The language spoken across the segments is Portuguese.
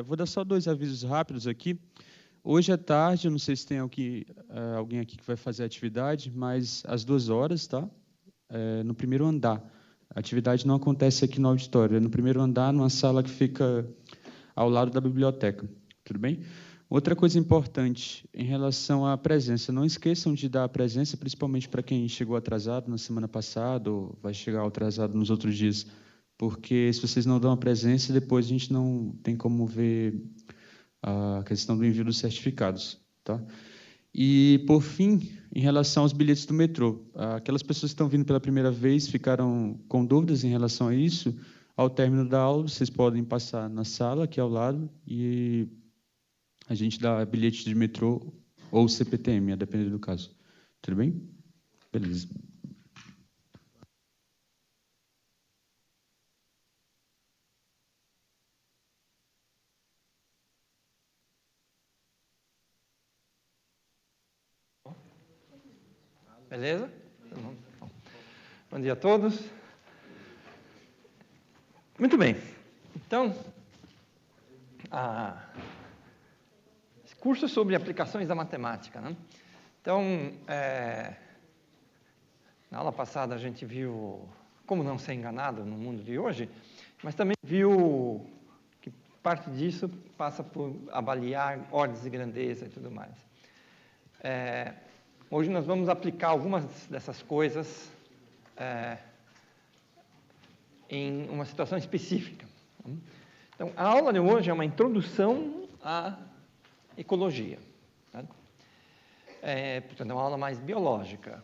Vou dar só 2 avisos rápidos aqui. Hoje à tarde, eu não sei se tem alguém aqui que vai fazer a atividade, mas às 2 horas, tá? No primeiro andar. A atividade não acontece aqui no auditório, é no primeiro andar, numa sala que fica ao lado da biblioteca. Tudo bem? Outra coisa importante em relação à presença, não esqueçam de dar a presença, principalmente para quem chegou atrasado na semana passada ou vai chegar atrasado nos outros dias, porque se vocês não dão a presença, depois a gente não tem como ver a questão do envio dos certificados, tá? E, por fim, em relação aos bilhetes do metrô, aquelas pessoas que estão vindo pela primeira vez ficaram com dúvidas em relação a isso. Ao término da aula, vocês podem passar na sala aqui ao lado e a gente dá bilhete de metrô ou CPTM, a depender do caso. Tudo bem? Beleza. Beleza? Bom dia a todos. Muito bem. Então, esse curso é sobre aplicações da matemática, né? Então, na aula passada a gente viu como não ser enganado no mundo de hoje, mas também viu que parte disso passa por avaliar ordens de grandeza e tudo mais. Hoje nós vamos aplicar algumas dessas coisas em uma situação específica. Então, a aula de hoje é uma introdução à ecologia. Tá? Portanto, é uma aula mais biológica.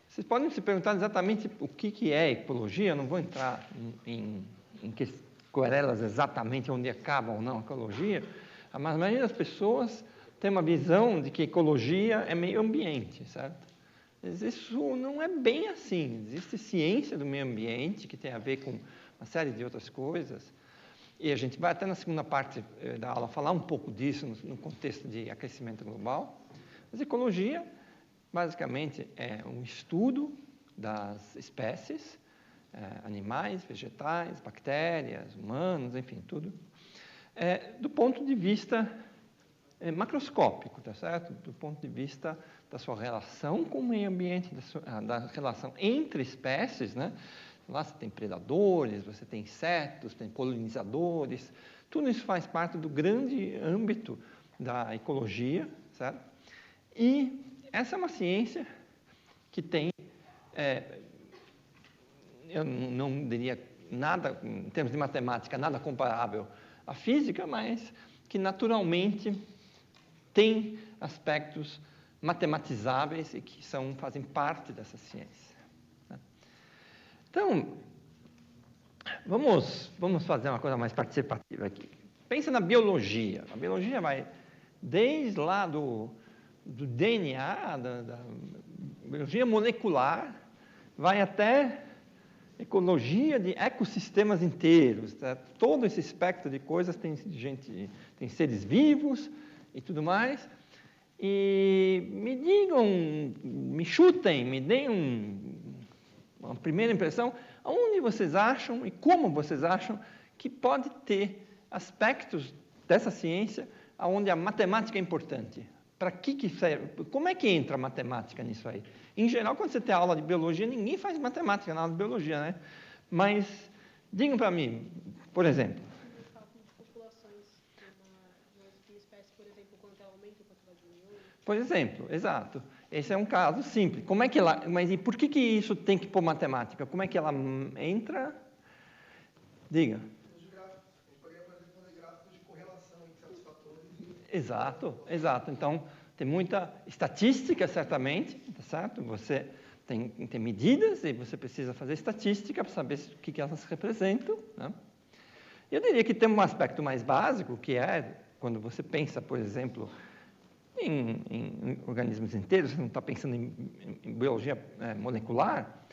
Vocês podem se perguntar exatamente o que é ecologia. Eu não vou entrar em querelas exatamente onde acaba ou não a ecologia, mas a maioria das pessoas tem uma visão de que ecologia é meio ambiente, certo? Mas isso não é bem assim. Existe ciência do meio ambiente que tem a ver com uma série de outras coisas. E a gente vai até na segunda parte da aula falar um pouco disso no contexto de aquecimento global. Mas ecologia, basicamente, é um estudo das espécies, animais, vegetais, bactérias, humanos, enfim, tudo, do ponto de vista macroscópico, tá certo? Do ponto de vista da sua relação com o meio ambiente, da relação entre espécies, né? Lá você tem predadores, você tem insetos, tem polinizadores, tudo isso faz parte do grande âmbito da ecologia, certo? E essa é uma ciência que tem, eu não diria nada, em termos de matemática, nada comparável à física, mas que naturalmente tem aspectos matematizáveis e que fazem parte dessa ciência. Né? Então, vamos fazer uma coisa mais participativa aqui. Pensa na biologia. A biologia vai desde lá do DNA, da biologia molecular, vai até ecologia de ecossistemas inteiros. Tá? Todo esse espectro de coisas tem seres vivos e tudo mais. E me digam, me chutem, me deem uma primeira impressão, aonde vocês acham e como vocês acham que pode ter aspectos dessa ciência onde a matemática é importante. Para que serve? Como é que entra a matemática nisso aí? Em geral, quando você tem aula de biologia, ninguém faz matemática na aula de biologia, né? Mas, digam para mim, por exemplo. Os cálculos de populações de uma espécie, por exemplo, quanto ela aumenta ou quanto ela diminui? Por exemplo, exato. Esse é um caso simples. Como é que mas e por que isso tem que pôr matemática? Como é que ela entra? Diga. Exato. Então, tem muita estatística, certamente, tá certo? Você tem medidas e você precisa fazer estatística para saber o que elas representam. Né? Eu diria que tem um aspecto mais básico, que é quando você pensa, por exemplo, em organismos inteiros, você não está pensando em biologia molecular,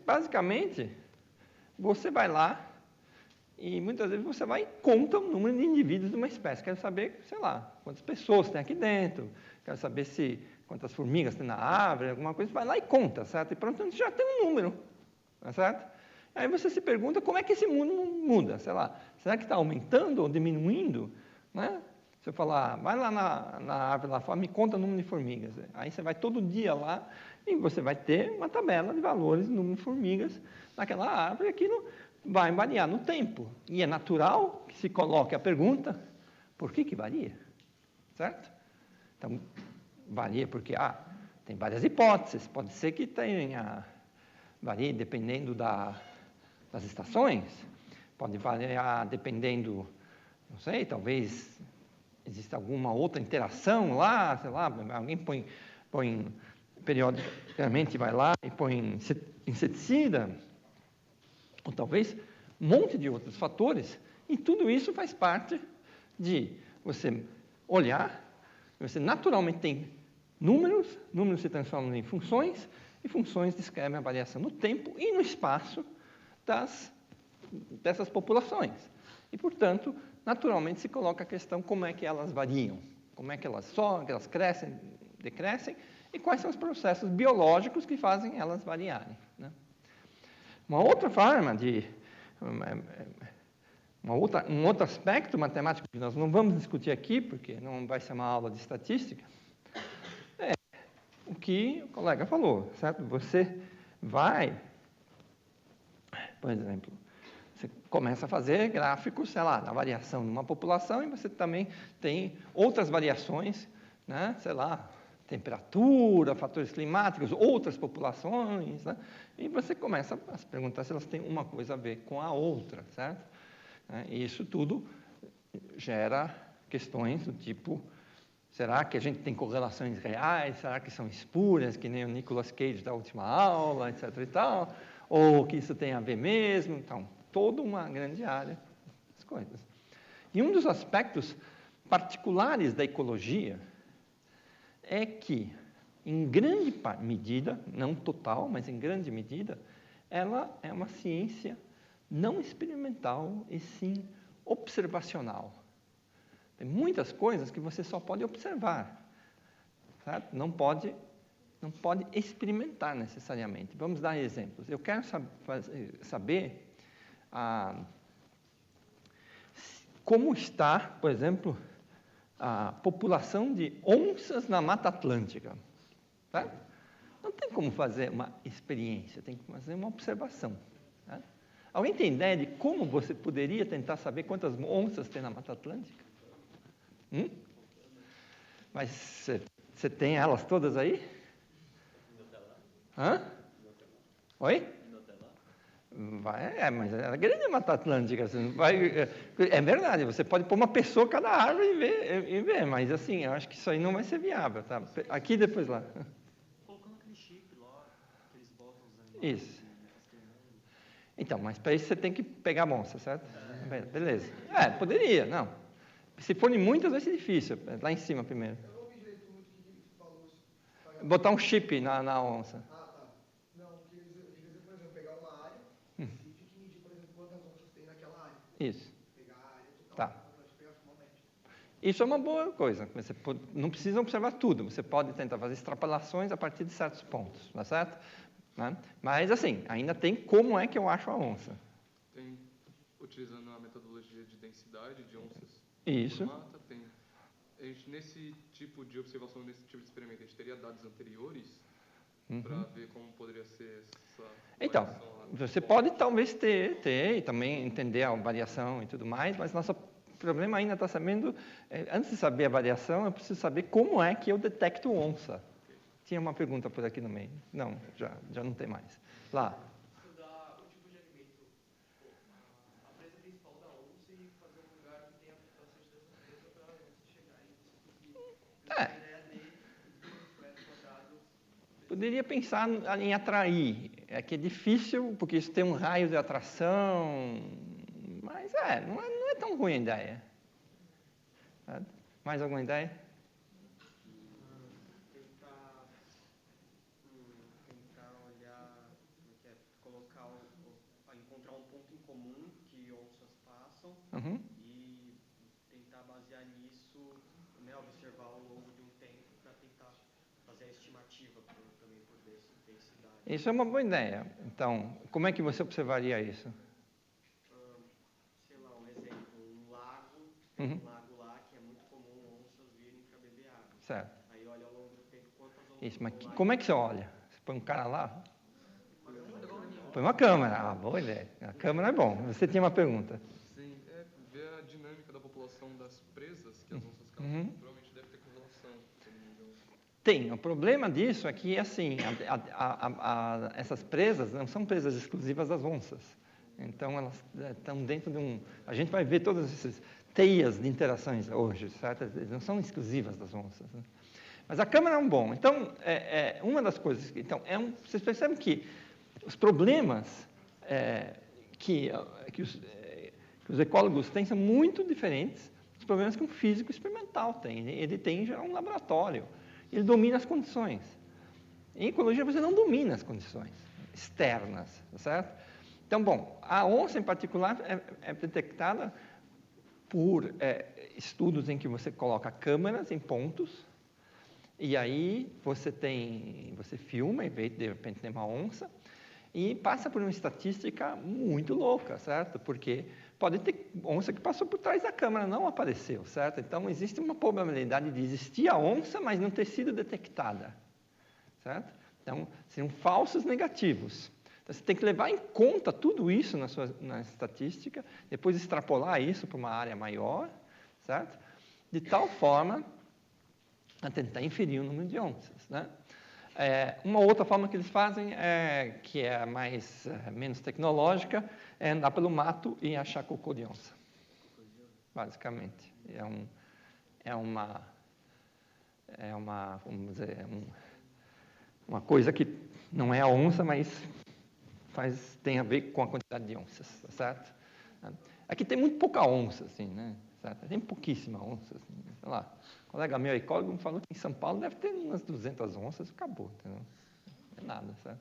basicamente, você vai lá e muitas vezes você vai e conta o número de indivíduos de uma espécie. Quero saber, sei lá, quantas pessoas tem aqui dentro, quero saber quantas formigas tem na árvore, alguma coisa, vai lá e conta, certo? E pronto, você já tem um número, certo? Aí você se pergunta como é que esse mundo muda, sei lá, será que está aumentando ou diminuindo? Né? Se eu falar, vai lá na árvore lá fora, me conta o número de formigas. Aí você vai todo dia lá e você vai ter uma tabela de valores, número de formigas naquela árvore, e aquilo vai variar no tempo. E é natural que se coloque a pergunta, por que varia? Certo? Então, varia porque tem várias hipóteses. Pode ser que varie dependendo das estações, pode variar dependendo, não sei, talvez exista alguma outra interação lá, sei lá, alguém põe periodicamente, vai lá e põe inseticida, ou talvez um monte de outros fatores, e tudo isso faz parte de você olhar, você naturalmente tem números se transformam em funções, e funções descrevem a variação no tempo e no espaço dessas populações. E, portanto, naturalmente se coloca a questão como é que elas variam, como é que elas crescem, decrescem, e quais são os processos biológicos que fazem elas variarem. Né? Uma outra forma um outro aspecto matemático que nós não vamos discutir aqui, porque não vai ser uma aula de estatística, é o que o colega falou, certo? Você vai, por exemplo, você começa a fazer gráficos, sei lá, da variação de uma população, e você também tem outras variações, né? Sei lá, temperatura, fatores climáticos, outras populações, né? E você começa a se perguntar se elas têm uma coisa a ver com a outra, certo? E isso tudo gera questões do tipo, será que a gente tem correlações reais? Será que são espúrias, que nem o Nicolas Cage da última aula, etc. e tal? Ou que isso tem a ver mesmo? Então, toda uma grande área das coisas. E um dos aspectos particulares da ecologia é que, em grande medida, não total, mas em grande medida, ela é uma ciência não experimental, e sim observacional. Tem muitas coisas que você só pode observar, certo? Não pode experimentar necessariamente. Vamos dar exemplos. Eu quero saber como está, por exemplo, a população de onças na Mata Atlântica. Certo? Não tem como fazer uma experiência, tem que fazer uma observação. Certo? Alguém tem ideia de como você poderia tentar saber quantas onças tem na Mata Atlântica? Mas você tem elas todas aí? Hã? Oi? Mas é grande a Mata Atlântica. Você não é verdade, você pode pôr uma pessoa cada árvore e ver, mas assim, eu acho que isso aí não vai ser viável. Tá? Aqui depois lá. Colocando aquele chip lá, que eles botam os animais. Isso. Então, mas para isso você tem que pegar a onça, certo? Beleza. Poderia, não. Se forem muitas, vai ser difícil. Lá em cima primeiro. Eu não ouvi direito muito o que ele falou. Botar um chip na onça. Tá. Não, o que eles dizer, por exemplo, pegar uma área específica e medir, por exemplo, quantas onças tem naquela área. Isso. Pegar a área total. Tá. Isso é uma boa coisa. Você não precisa observar tudo. Você pode tentar fazer extrapolações a partir de certos pontos, tá certo? Né? Mas, assim, ainda tem como é que eu acho a onça. Tem, utilizando a metodologia de densidade de onças. Isso. Mata, tem. Nesse tipo de observação, nesse tipo de experimento, a gente teria dados anteriores para ver como poderia ser essa Então, variação lá. você pode talvez ter e também entender a variação e tudo mais, mas nosso problema ainda está sabendo, antes de saber a variação, eu preciso saber como é que eu detecto onça. Tinha uma pergunta por aqui no meio. Não, já não tem mais. Lá. Estudar o tipo de alimento, a presa principal da onça e fazer um lugar que tenha bastante dessa presa para a onça chegar e conseguir a ideia dele, dos metros quadrados. Poderia pensar em atrair. É que é difícil, porque isso tem um raio de atração, mas não é tão ruim a ideia. Mais alguma ideia? Tentar olhar, encontrar um ponto em comum que onças passam e tentar basear nisso, né, observar ao longo de um tempo para tentar fazer fazer a estimativa também por densidade. Isso é uma boa ideia. Então, como é que você observaria isso? Sei lá, um exemplo, um lago, Uhum. um lago lá que é muito comum onças virem para beber água. Certo. Aí olha ao longo do tempo quantas onças Isso, mas vão lá como é que você olha? Você põe um cara lá? Põe uma câmera. Ah, boa ideia. A câmera é bom. Você tinha uma pergunta. Sim, ver a dinâmica da população das presas que as onças caçam. Uhum. Provavelmente deve ter correlação. Se eu não me engano. Tem. O problema disso é que, assim, essas presas não são presas exclusivas das onças. Então, elas estão dentro de um... A gente vai ver todas essas teias de interações hoje, certo? Elas não são exclusivas das onças, né? Mas a câmera é um bom. Então, uma das coisas... Então, vocês percebem que os problemas que os ecólogos têm são muito diferentes dos problemas que um físico experimental tem. Ele tem já um laboratório. Ele domina as condições. Em ecologia, você não domina as condições externas, certo? Então, bom, a onça, em particular, é detectada por estudos em que você coloca câmeras em pontos, e aí você filma e vê, de repente, tem uma onça, e passa por uma estatística muito louca, certo? Porque pode ter onça que passou por trás da câmera, não apareceu, certo? Então, existe uma probabilidade de existir a onça, mas não ter sido detectada, certo? Então, seriam falsos negativos. Então, você tem que levar em conta tudo isso na estatística, depois extrapolar isso para uma área maior, certo? De tal forma a tentar inferir o número de onças, né? Uma outra forma que eles fazem, que é menos tecnológica, é andar pelo mato e achar cocô de onça. Basicamente. Vamos dizer, uma coisa que não é a onça, mas tem a ver com a quantidade de onças, tá certo? Aqui tem muito pouca onça, assim, né? Certo? Tem pouquíssima onça, assim, sei lá. Um colega meu, ecólogo, me falou que em São Paulo deve ter umas 200 onças, acabou, entendeu? Não é nada, certo?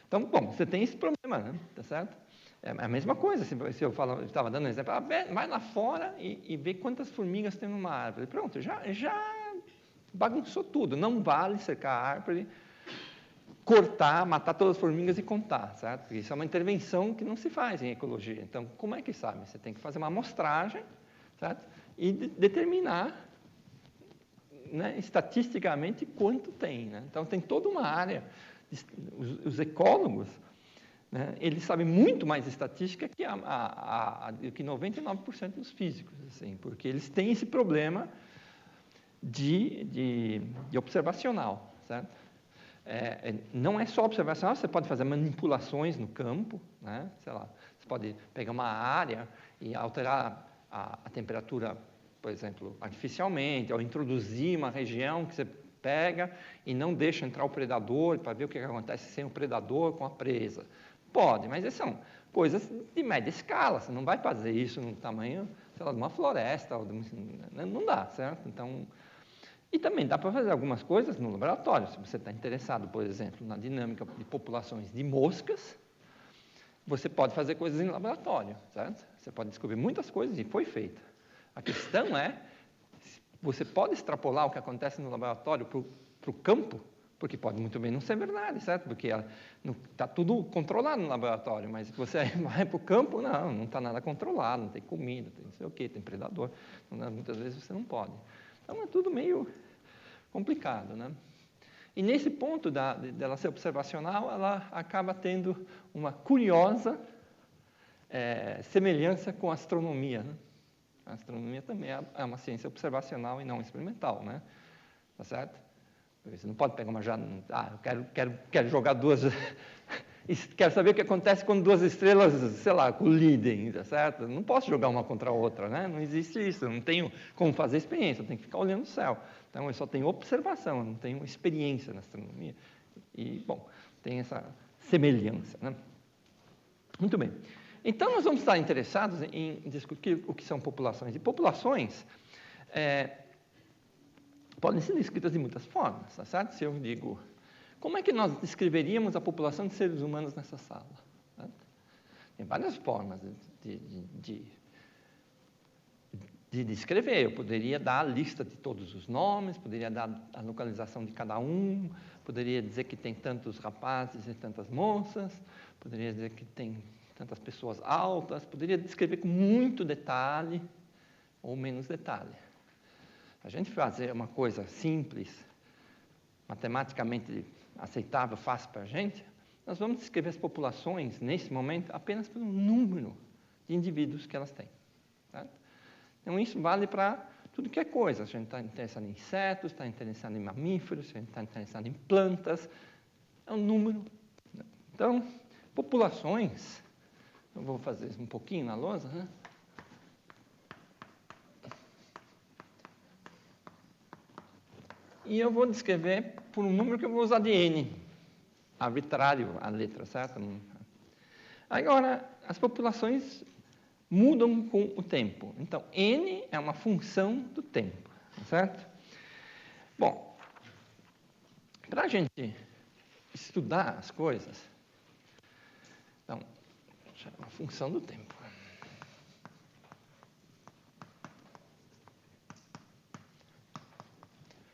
Então, bom, você tem esse problema, né? Tá certo? É a mesma coisa, se eu estava dando um exemplo, vai lá fora e vê quantas formigas tem numa árvore. Pronto, já bagunçou tudo. Não vale cercar a árvore, cortar, matar todas as formigas e contar, certo? Porque isso é uma intervenção que não se faz em ecologia. Então, como é que sabe? Você tem que fazer uma amostragem, certo? E determinar, né, estatisticamente quanto tem, né? Então, tem toda uma área. Os ecólogos, né, eles sabem muito mais estatística que 99% dos físicos, assim, porque eles têm esse problema de observacional, certo? Não é só observacional, você pode fazer manipulações no campo, né? Sei lá, você pode pegar uma área e alterar a temperatura, por exemplo, artificialmente, ou introduzir uma região que você pega e não deixa entrar o predador para ver o que acontece sem o predador com a presa. Pode, mas essas são coisas de média escala, você não vai fazer isso no tamanho, sei lá, de uma floresta, não dá, certo? Então, e também dá para fazer algumas coisas no laboratório. Se você está interessado, por exemplo, na dinâmica de populações de moscas, você pode fazer coisas em laboratório, certo? Você pode descobrir muitas coisas e foi feita. A questão é, você pode extrapolar o que acontece no laboratório para o campo, porque pode muito bem não ser verdade, certo? Porque está tudo controlado no laboratório, mas você vai para o campo, não está nada controlado, não tem comida, tem não sei o quê, tem predador. Muitas vezes você não pode. Então, é tudo meio complicado, né? E nesse ponto dela ser observacional, ela acaba tendo uma curiosa semelhança com a astronomia, né? A astronomia também é uma ciência observacional e não experimental, né? Tá certo? Você não pode pegar eu quero jogar duas... Quero saber o que acontece quando duas estrelas, sei lá, colidem, tá certo? Não posso jogar uma contra a outra, né? Não existe isso, eu não tenho como fazer experiência, eu tenho que ficar olhando o céu. Então, eu só tenho observação, eu não tenho experiência na astronomia. E, bom, tem essa semelhança, né? Muito bem. Então, nós vamos estar interessados em discutir o que são populações. E populações podem ser descritas de muitas formas, tá certo? Se eu digo... Como é que nós descreveríamos a população de seres humanos nessa sala? Tem várias formas de descrever. Eu poderia dar a lista de todos os nomes, poderia dar a localização de cada um, poderia dizer que tem tantos rapazes e tantas moças, poderia dizer que tem tantas pessoas altas, poderia descrever com muito detalhe ou menos detalhe. A gente fazer uma coisa simples, matematicamente aceitável, fácil para a gente, nós vamos descrever as populações, nesse momento, apenas pelo número de indivíduos que elas têm. Certo? Então, isso vale para tudo que é coisa. A gente está interessado em insetos, está interessado em mamíferos, a gente está interessado em plantas. É um número. Então, populações, eu vou fazer isso um pouquinho na lousa, né? E eu vou descrever por um número que eu vou usar de N, arbitrário a letra, certo? Agora, as populações mudam com o tempo. Então, N é uma função do tempo, certo? Bom, para a gente estudar as coisas, então, é uma função do tempo.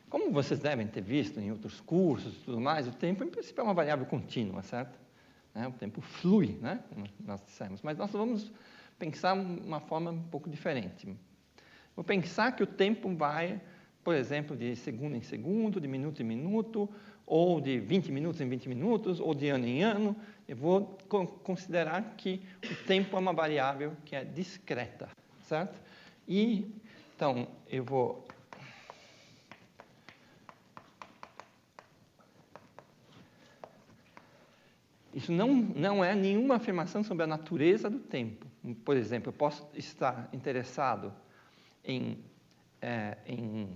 Como vocês devem ter visto em outros cursos e tudo mais, o tempo, em princípio, é uma variável contínua, certo? O tempo flui, né? Como nós dissemos. Mas nós vamos pensar uma forma um pouco diferente. Vou pensar que o tempo vai, por exemplo, de segundo em segundo, de minuto em minuto, ou de 20 minutos em 20 minutos, ou de ano em ano. Eu vou considerar que o tempo é uma variável que é discreta, certo? E, então, eu vou... Isso não é nenhuma afirmação sobre a natureza do tempo. Por exemplo, eu posso estar interessado em,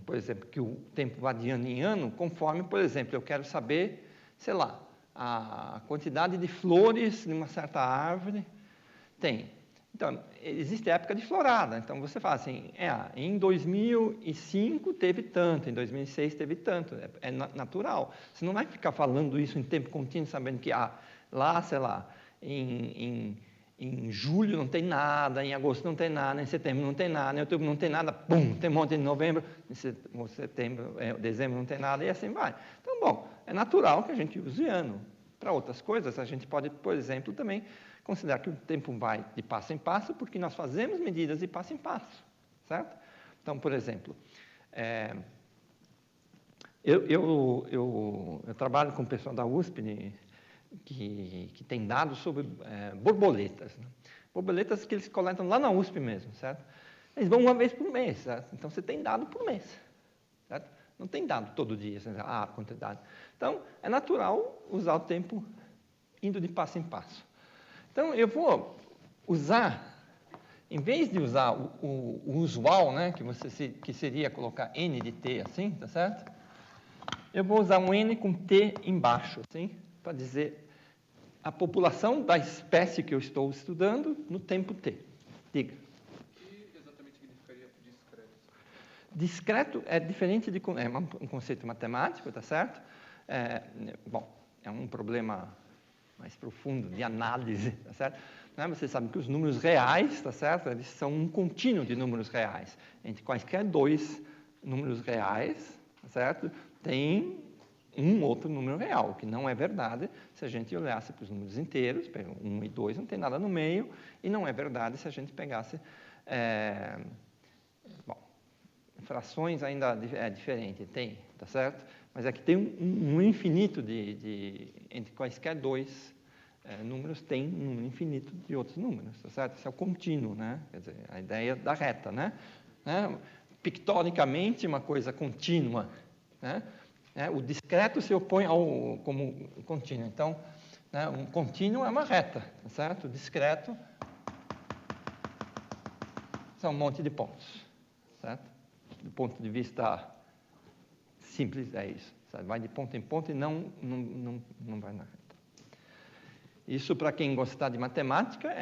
por exemplo, que o tempo vá de ano em ano, conforme, por exemplo, eu quero saber, sei lá, a quantidade de flores de uma certa árvore tem. Então, existe a época de florada. Então, você fala assim, em 2005 teve tanto, em 2006 teve tanto. É natural. Você não vai ficar falando isso em tempo contínuo, sabendo que lá, sei lá, em julho não tem nada, em agosto não tem nada, em setembro não tem nada, em outubro não tem nada, pum, tem um monte em novembro, em setembro, dezembro não tem nada, e assim vai. Então, bom, é natural que a gente use ano. Para outras coisas, a gente pode, por exemplo, também considerar que o tempo vai de passo em passo, porque nós fazemos medidas de passo em passo, certo? Então, por exemplo, eu trabalho com o pessoal da USP, que tem dados sobre borboletas. Né? Borboletas que eles coletam lá na USP mesmo, certo? Eles vão uma vez por mês, certo? Então, você tem dado por mês, certo? Não tem dado todo dia, a quantidade. Então, é natural usar o tempo indo de passo em passo. Então, eu vou usar, em vez de usar o usual, né, que seria colocar N de T assim, tá certo? Eu vou usar um N com T embaixo, assim, para dizer a população da espécie que eu estou estudando no tempo T. Diga. O que exatamente significaria discreto? Discreto é diferente de... É um conceito matemático, tá certo? Bom, é um problema mais profundo de análise, tá certo? Vocês sabem que os números reais, tá certo? Eles são um contínuo de números reais. Entre quaisquer dois números reais, tá certo? Tem um outro número real, o que não é verdade se a gente olhasse para os números inteiros, 1 e 2, não tem nada no meio, e não é verdade se a gente pegasse... frações ainda é diferente, tem, tá certo? Mas aqui tem um infinito entre quaisquer dois números, tem um número infinito de outros números, tá certo? Isso é o contínuo, né? Quer dizer, a ideia da reta, né? Pictoricamente, uma coisa contínua, né? O discreto se opõe como contínuo. Então, um contínuo é uma reta, tá certo? O discreto são um monte de pontos, certo? Do ponto de vista simples, é isso. Sabe? Vai de ponto em ponto e não vai na reta. Isso, para quem gostar de matemática,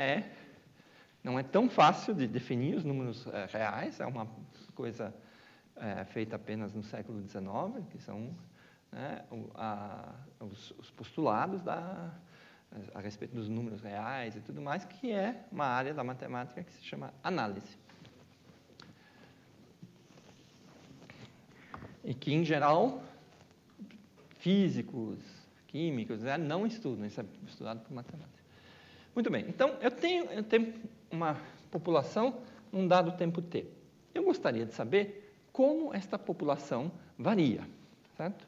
não é tão fácil de definir os números reais. É uma coisa feita apenas no século XIX, que são os postulados a respeito dos números reais e tudo mais, que é uma área da matemática que se chama análise. e que, em geral, físicos, químicos, não estudam, isso é estudado por matemática. Muito bem, então eu tenho uma população num dado tempo t. Eu gostaria de saber como esta população varia, certo?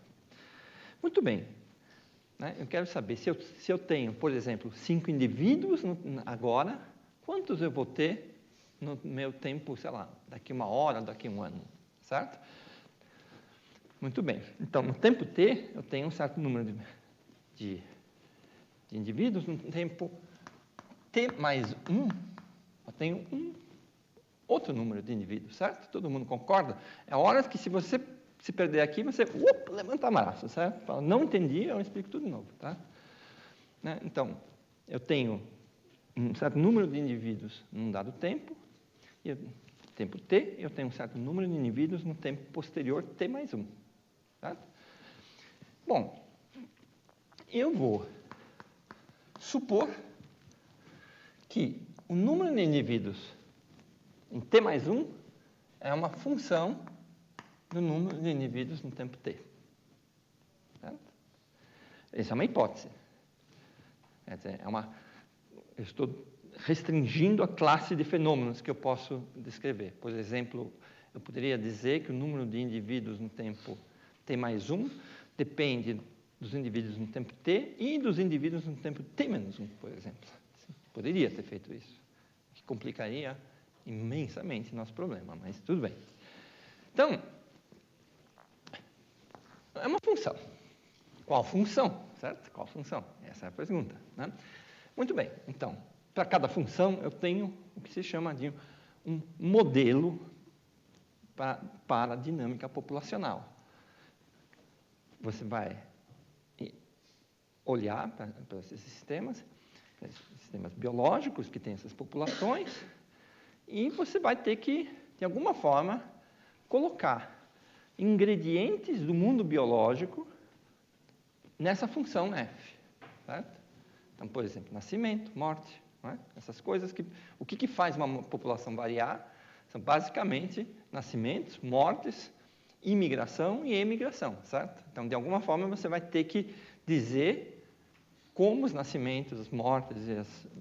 Muito bem, né? Eu quero saber se eu tenho, por exemplo, 5 indivíduos agora, quantos eu vou ter no meu tempo, sei lá, daqui 1 hora, daqui 1 ano, certo? Muito bem, então no tempo t eu tenho um certo número de indivíduos, no tempo t mais 1, eu tenho outro número de indivíduos, certo? Todo mundo concorda? É hora que se você se perder aqui, você levanta a braço, certo? Fala, não entendi, eu explico tudo de novo, tá? Né? Então, eu tenho um certo número de indivíduos num dado tempo, e tempo t, eu tenho um certo número de indivíduos no tempo posterior t mais 1, certo? Bom, eu vou supor que o número de indivíduos em t mais 1 é uma função do número de indivíduos no tempo t. Certo? Essa é uma hipótese. Quer dizer, eu estou restringindo a classe de fenômenos que eu posso descrever. Por exemplo, eu poderia dizer que o número de indivíduos no tempo t mais 1 depende dos indivíduos no tempo t e dos indivíduos no tempo t menos 1, por exemplo. Poderia ter feito isso, que complicaria imensamente nosso problema, mas tudo bem. Então, é uma função. Qual função? Certo? Qual função? Essa é a pergunta, né? Muito bem. Então, para cada função, eu tenho o que se chama de um modelo para a dinâmica populacional. Você vai olhar para esses sistemas biológicos que têm essas populações, e você vai ter que, de alguma forma, colocar ingredientes do mundo biológico nessa função f, certo? Então, por exemplo, nascimento, morte, não é? Essas coisas o que faz uma população variar são basicamente nascimentos, mortes, imigração e emigração, certo? Então, de alguma forma, você vai ter que dizer como os nascimentos, as mortes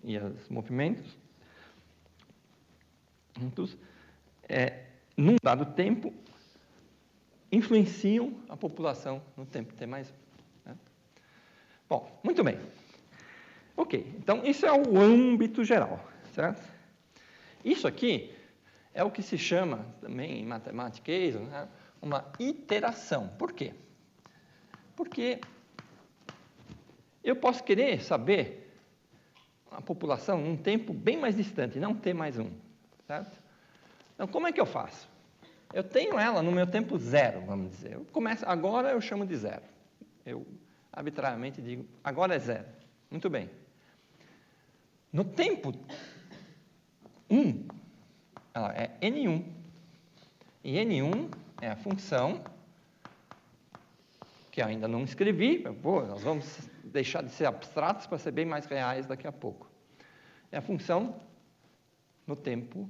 e os movimentos juntos, num dado tempo, influenciam a população no tempo t mais 1. Né? Bom, muito bem. Ok, então isso é o âmbito geral, certo? Isso aqui é o que se chama, também em matemática, né, uma iteração. Por quê? Porque eu posso querer saber a população num tempo bem mais distante, não t mais 1, certo? Então, como é que eu faço? Eu tenho ela no meu tempo zero, vamos dizer. Agora eu chamo de zero. Eu arbitrariamente digo, agora é zero. Muito bem. No tempo 1, ela é N1. E N1 é a função que ainda não escrevi. Nós vamos deixar de ser abstratos para ser bem mais reais daqui a pouco. É a função no tempo,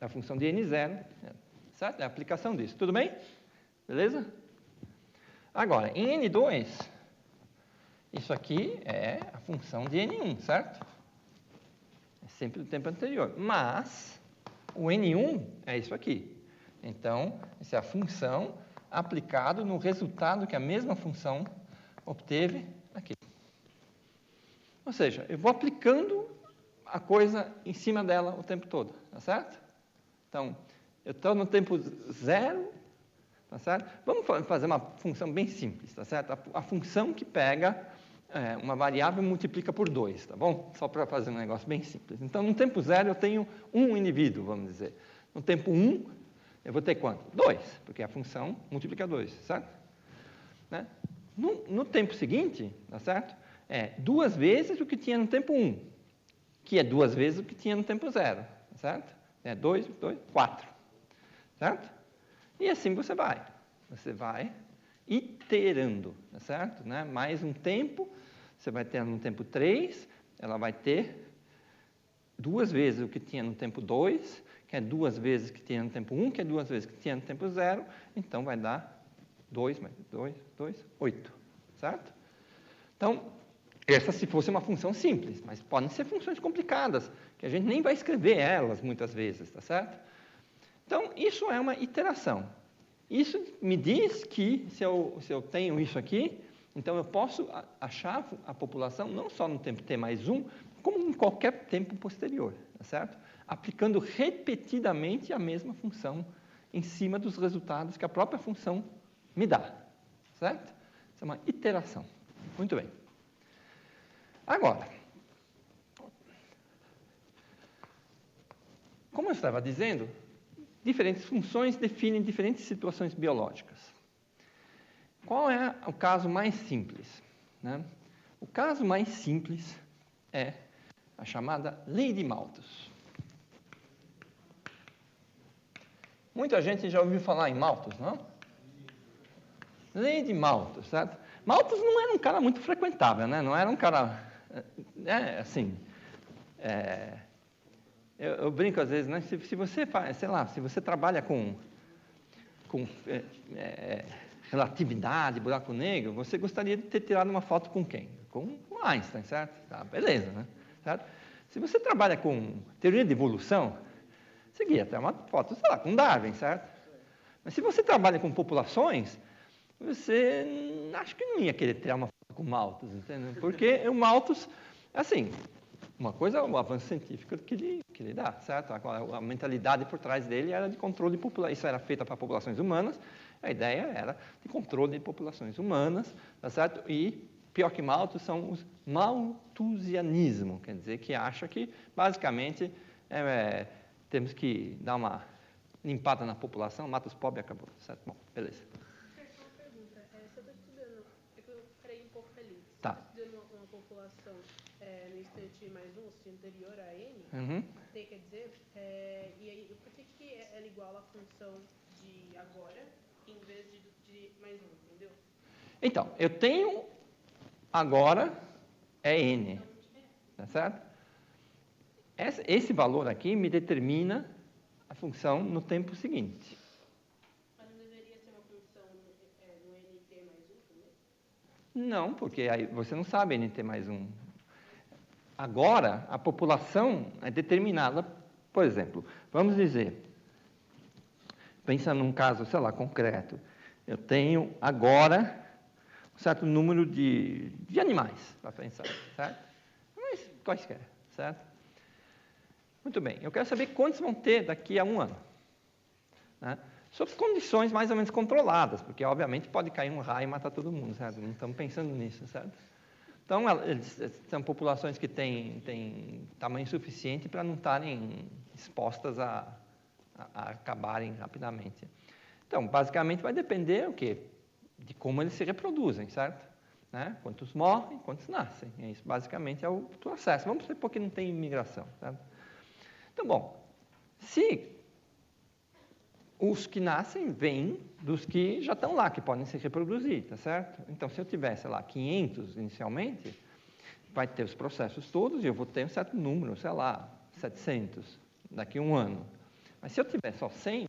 é a função de N0, certo? É a aplicação disso. Tudo bem? Beleza? Agora, em N2, isso aqui é a função de N1, certo? É sempre do tempo anterior. Mas o N1 é isso aqui. Então, essa é a função aplicada no resultado que a mesma função obteve aqui. Ou seja, eu vou aplicando a coisa em cima dela o tempo todo, tá certo? Então, eu estou no tempo zero, tá certo? Vamos fazer uma função bem simples, tá certo? A função que pega uma variável e multiplica por 2, tá bom? Só para fazer um negócio bem simples. Então, no tempo zero, eu tenho um indivíduo, vamos dizer. No tempo 1, eu vou ter quanto? 2, porque a função multiplica 2, certo? Né? No tempo seguinte, tá certo? É 2 vezes o que tinha no tempo 1, que é 2 vezes o que tinha no tempo 0, certo? É 2, 4, certo? E assim você vai iterando, tá certo? Né? Mais um tempo, você vai ter no tempo 3, ela vai ter 2 vezes o que tinha no tempo 2, que é 2 vezes o que tinha no tempo 1, que é 2 vezes o que tinha no tempo 0, então vai dar 2 mais 2, 8, certo? Então, essa se fosse uma função simples, mas podem ser funções complicadas, que a gente nem vai escrever elas muitas vezes, tá certo? Então, isso é uma iteração. Isso me diz que, se eu tenho isso aqui, então eu posso achar a população não só no tempo t mais 1, como em qualquer tempo posterior, tá certo? Aplicando repetidamente a mesma função em cima dos resultados que a própria função me dá, certo? Isso é uma iteração. Muito bem. Agora, como eu estava dizendo, diferentes funções definem diferentes situações biológicas. Qual é o caso mais simples, né? O caso mais simples é a chamada lei de Malthus. Muita gente já ouviu falar em Malthus, não? Lei de Malthus, certo? Malthus não era um cara muito frequentável, né? Não era um cara, assim, eu brinco às vezes, né? Se você faz, sei lá, se você trabalha com relatividade, buraco negro, você gostaria de ter tirado uma foto com quem? Com Einstein, certo? Tá, beleza, né? Certo? Se você trabalha com teoria de evolução, você queria ter uma foto, sei lá, com Darwin, certo? Mas se você trabalha com populações, você acho que não ia querer tirar uma foto com Malthus, entendeu? Porque o Malthus, assim, uma coisa é o avanço científico que ele dá, certo? A mentalidade por trás dele era de controle de população. Isso era feito para populações humanas, a ideia era de controle de populações humanas, tá certo? E, pior que Malthus, são os malthusianismo, quer dizer, que acha que, basicamente, temos que dar uma limpada na população, mata os pobres e acabou, certo? Bom, beleza. Só uma pergunta. Você está estudando, é que eu parei um pouco ali. Você Tá. está estudando uma população no instante mais 1, ou seja, anterior a n, Uhum. t quer dizer, e aí, por que ela é igual à função de agora, em vez de mais 1, entendeu? Então, eu tenho agora é n, tá certo? Esse valor aqui me determina a função no tempo seguinte. Mas não deveria ser uma função no nt mais 1 também? Não, porque aí você não sabe nt mais 1. Agora, a população é determinada, por exemplo, vamos dizer, pensando num caso, sei lá, concreto, eu tenho agora um certo número de animais para pensar, certo? Mas quaisquer, certo? Muito bem, eu quero saber quantos vão ter daqui a um ano, né? Sob condições mais ou menos controladas, porque obviamente pode cair um raio e matar todo mundo, certo? Não estamos pensando nisso, certo? Então, são populações que têm tamanho suficiente para não estarem expostas a acabarem rapidamente. Então, basicamente vai depender o quê? De como eles se reproduzem, certo? Né? Quantos morrem, quantos nascem. Isso basicamente é o processo. Vamos supor que não tem imigração, certo? Então, bom, se os que nascem vêm dos que já estão lá, que podem se reproduzir, tá certo? Então, se eu tiver, sei lá, 500 inicialmente, vai ter os processos todos e eu vou ter um certo número, sei lá, 700 daqui a um ano. Mas se eu tiver só 100,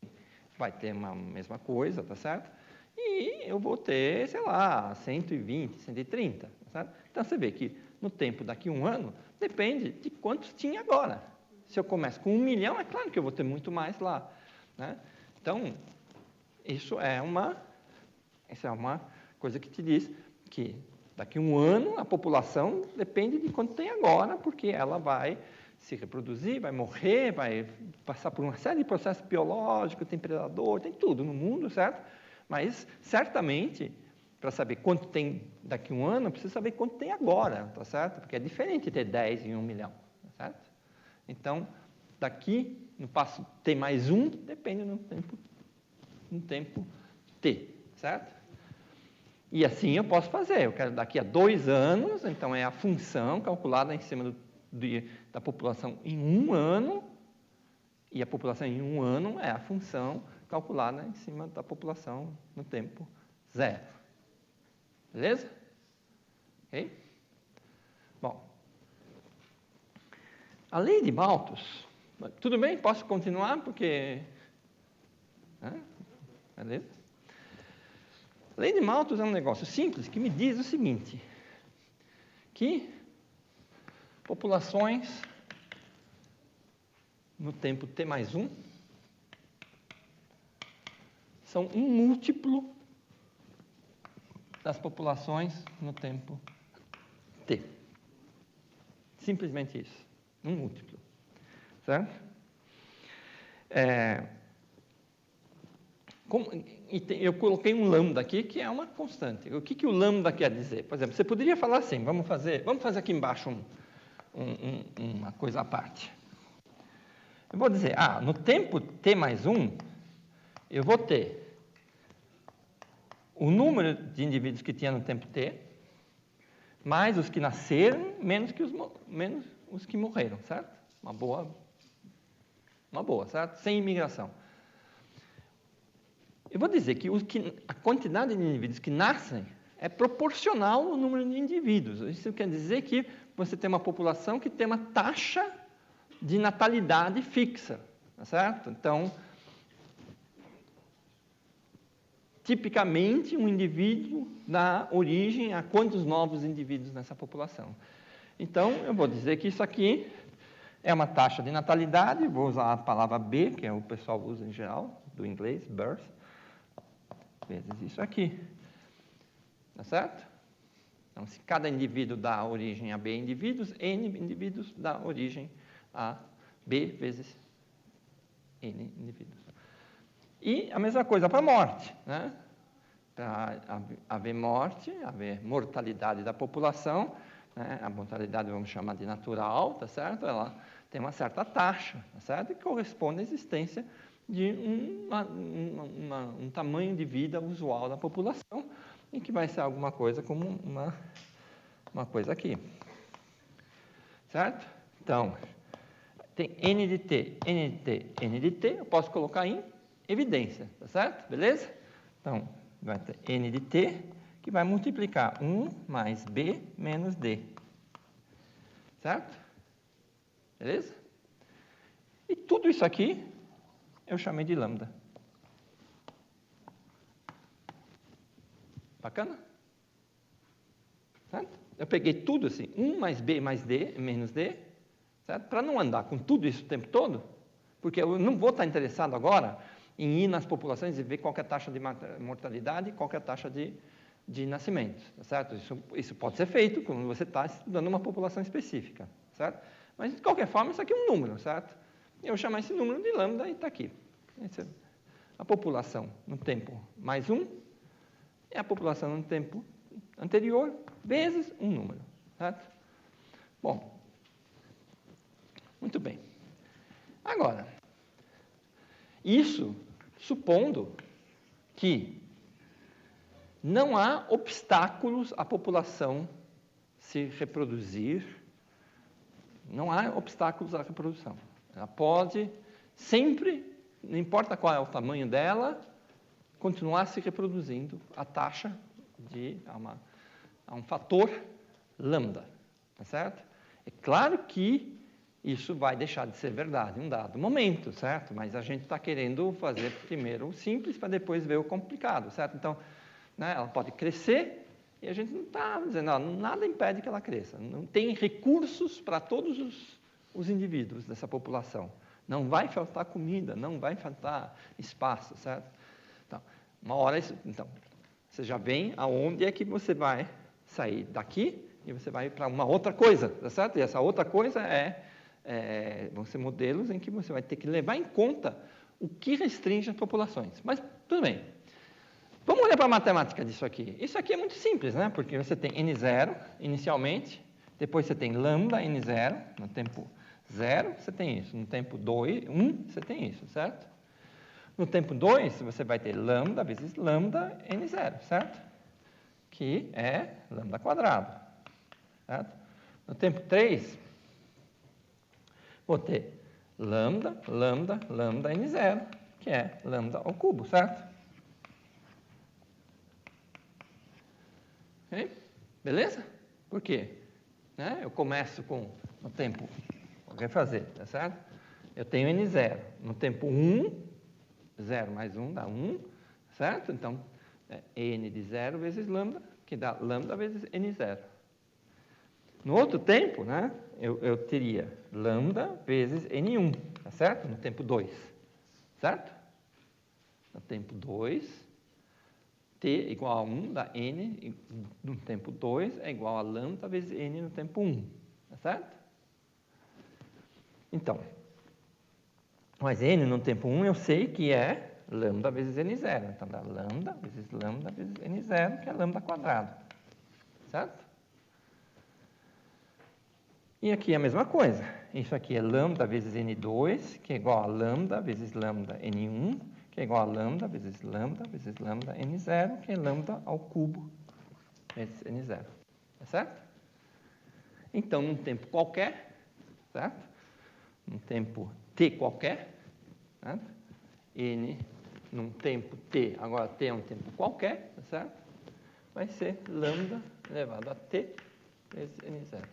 vai ter uma mesma coisa, tá certo? E eu vou ter, sei lá, 120, 130, tá certo? Então, você vê que no tempo daqui a um ano, depende de quantos tinha agora. Se eu começo com 1 milhão, é claro que eu vou ter muito mais lá, né? Então, isso é uma coisa que te diz que daqui a um ano a população depende de quanto tem agora, porque ela vai se reproduzir, vai morrer, vai passar por uma série de processos biológicos, tem predador, tem tudo no mundo, certo? Mas, certamente, para saber quanto tem daqui a um ano, precisa saber quanto tem agora, tá certo? Porque é diferente ter 10 em 1 milhão, tá certo? Então, daqui, no passo t mais 1, depende no tempo t, certo? E assim eu posso fazer. Eu quero daqui a 2 anos, então é a função calculada em cima da população em 1 ano, e a população em 1 ano é a função calculada em cima da população no tempo 0. Beleza? Ok? Bom, a lei de Malthus, tudo bem? Posso continuar? Porque... Beleza? A lei de Malthus é um negócio simples que me diz o seguinte, que populações no tempo t mais 1 são um múltiplo das populações no tempo t. Simplesmente isso, um múltiplo. Certo? Eu coloquei um lambda aqui, que é uma constante. O que o lambda quer dizer? Por exemplo, você poderia falar assim, vamos fazer aqui embaixo uma coisa à parte. Eu vou dizer, no tempo t mais 1, eu vou ter o número de indivíduos que tinha no tempo t, mais os que nasceram, menos os que morreram, certo? Uma boa, certo? Sem imigração. Eu vou dizer que a quantidade de indivíduos que nascem é proporcional ao número de indivíduos. Isso quer dizer que você tem uma população que tem uma taxa de natalidade fixa, tá certo? Então, tipicamente, um indivíduo dá origem a quantos novos indivíduos nessa população. Então, eu vou dizer que isso aqui é uma taxa de natalidade, vou usar a palavra B, que o pessoal usa em geral, do inglês, birth, vezes isso aqui. Tá certo? Então, se cada indivíduo dá origem a B indivíduos, N indivíduos dá origem a B vezes N indivíduos. E a mesma coisa para a morte, né? Para haver morte, haver mortalidade da população, né? A mortalidade vamos chamar de natural, tá certo? Ela tem uma certa taxa, tá certo? E corresponde à existência de um tamanho de vida usual da população, em que vai ser alguma coisa como uma coisa aqui. Certo? Então, tem N de T, N de T, N de T, eu posso colocar em evidência, tá certo? Beleza? Então, vai ter N de T, que vai multiplicar 1 mais B menos D. Certo? Beleza? E tudo isso aqui eu chamei de lambda. Bacana? Certo? Eu peguei tudo assim, 1 mais B mais D, menos D, certo? Para não andar com tudo isso o tempo todo, porque eu não vou estar interessado agora em ir nas populações e ver qual é a taxa de mortalidade e qual é a taxa de nascimento, certo? Isso pode ser feito quando você está estudando uma população específica, certo? Mas, de qualquer forma, isso aqui é um número, certo? Eu vou chamar esse número de lambda e está aqui. A população no tempo mais 1 é a população no tempo anterior vezes um número, certo? Bom, muito bem. Agora, isso supondo que não há obstáculos à população se reproduzir, não há obstáculos à reprodução. Ela pode sempre, não importa qual é o tamanho dela, continuar se reproduzindo a taxa a um fator lambda, tá certo? É claro que isso vai deixar de ser verdade em um dado momento, certo? Mas a gente está querendo fazer primeiro o simples para depois ver o complicado, certo? Então, né, ela pode crescer e a gente não está dizendo, nada impede que ela cresça. Não tem recursos para todos os indivíduos dessa população. Não vai faltar comida, não vai faltar espaço, certo? Então, uma hora então, você já vem aonde é que você vai sair daqui e você vai para uma outra coisa, tá certo? E essa outra coisa vão ser modelos em que você vai ter que levar em conta o que restringe as populações. Mas, tudo bem. Vamos olhar para a matemática disso aqui. Isso aqui é muito simples, né? Porque você tem N0 inicialmente, depois você tem lambda N0 no tempo 0, você tem isso. No tempo 1, você tem isso, certo? No tempo 2, você vai ter lambda vezes lambda N0, certo? Que é lambda quadrado, certo? No tempo 3, vou ter lambda, lambda, lambda N0, que é lambda ao cubo, certo? Okay? Beleza? Por quê? Né? Eu começo no tempo, vou refazer, tá certo? Eu tenho N0. No tempo 1, 0 mais 1 dá 1, certo? Então, é n de 0 vezes lambda, que dá lambda vezes n0. No outro tempo, né, eu teria lambda vezes n1, tá certo? No tempo 2, certo? No tempo 2, t igual a 1 dá n no tempo 2 é igual a lambda vezes n no tempo 1, tá certo? Então, mas n no tempo 1 eu sei que é lambda vezes n0. Então, dá lambda vezes n0, que é lambda quadrado. Certo? E aqui é a mesma coisa. Isso aqui é lambda vezes n2, que é igual a lambda vezes lambda n1, que é igual a lambda vezes lambda n0, que é lambda ao cubo vezes n0. Tá certo? Então, num tempo qualquer, certo? Num tempo t qualquer, certo? N num tempo t, agora t é um tempo qualquer, tá certo? Vai ser lambda elevado a t vezes n0.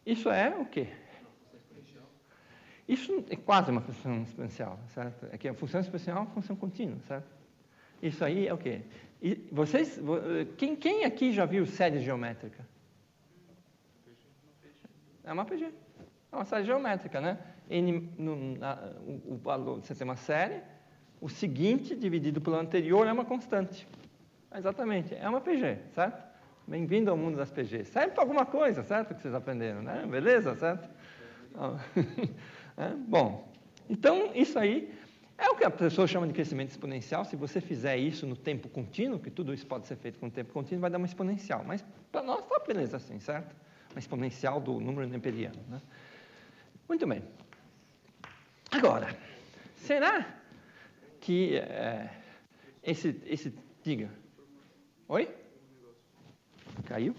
Isso é o quê? Isso é quase uma função exponencial, certo? É que a função exponencial é uma função contínua, certo? Isso aí é o quê? E vocês, quem aqui já viu série geométrica? É uma PG. É uma série geométrica, né? O valor, você tem uma série, o seguinte dividido pelo anterior é uma constante. Exatamente, é uma PG, certo? Bem-vindo ao mundo das PGs. Serve para alguma coisa, certo? Que vocês aprenderam, né? Beleza, certo? Bom, então isso aí é o que a pessoa chama de crescimento exponencial. Se você fizer isso no tempo contínuo, que tudo isso pode ser feito com tempo contínuo, vai dar uma exponencial. Mas para nós está apenas assim, certo? Uma exponencial do número neperiano, né? Muito bem. Agora, será que diga. Oi? Caiu?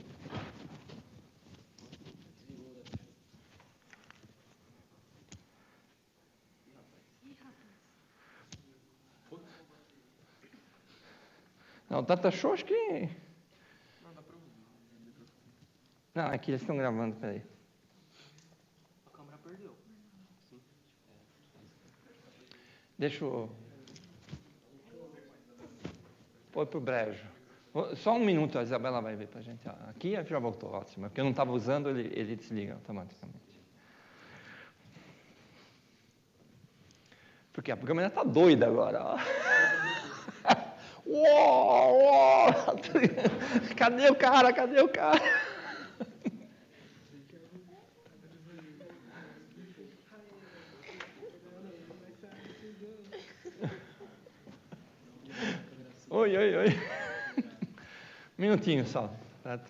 Não, o Data Show acho que... Não, aqui eles estão gravando, peraí. A câmera perdeu. Sim. Deixa eu... Põe pro brejo. Só um minuto, a Isabela vai ver pra gente. Aqui já voltou, ótimo. Porque eu não estava usando, ele desliga automaticamente. Porque a câmera está doida agora. Ó. Uou! Cadê o cara? Cadê o cara? Oi. Minutinho só,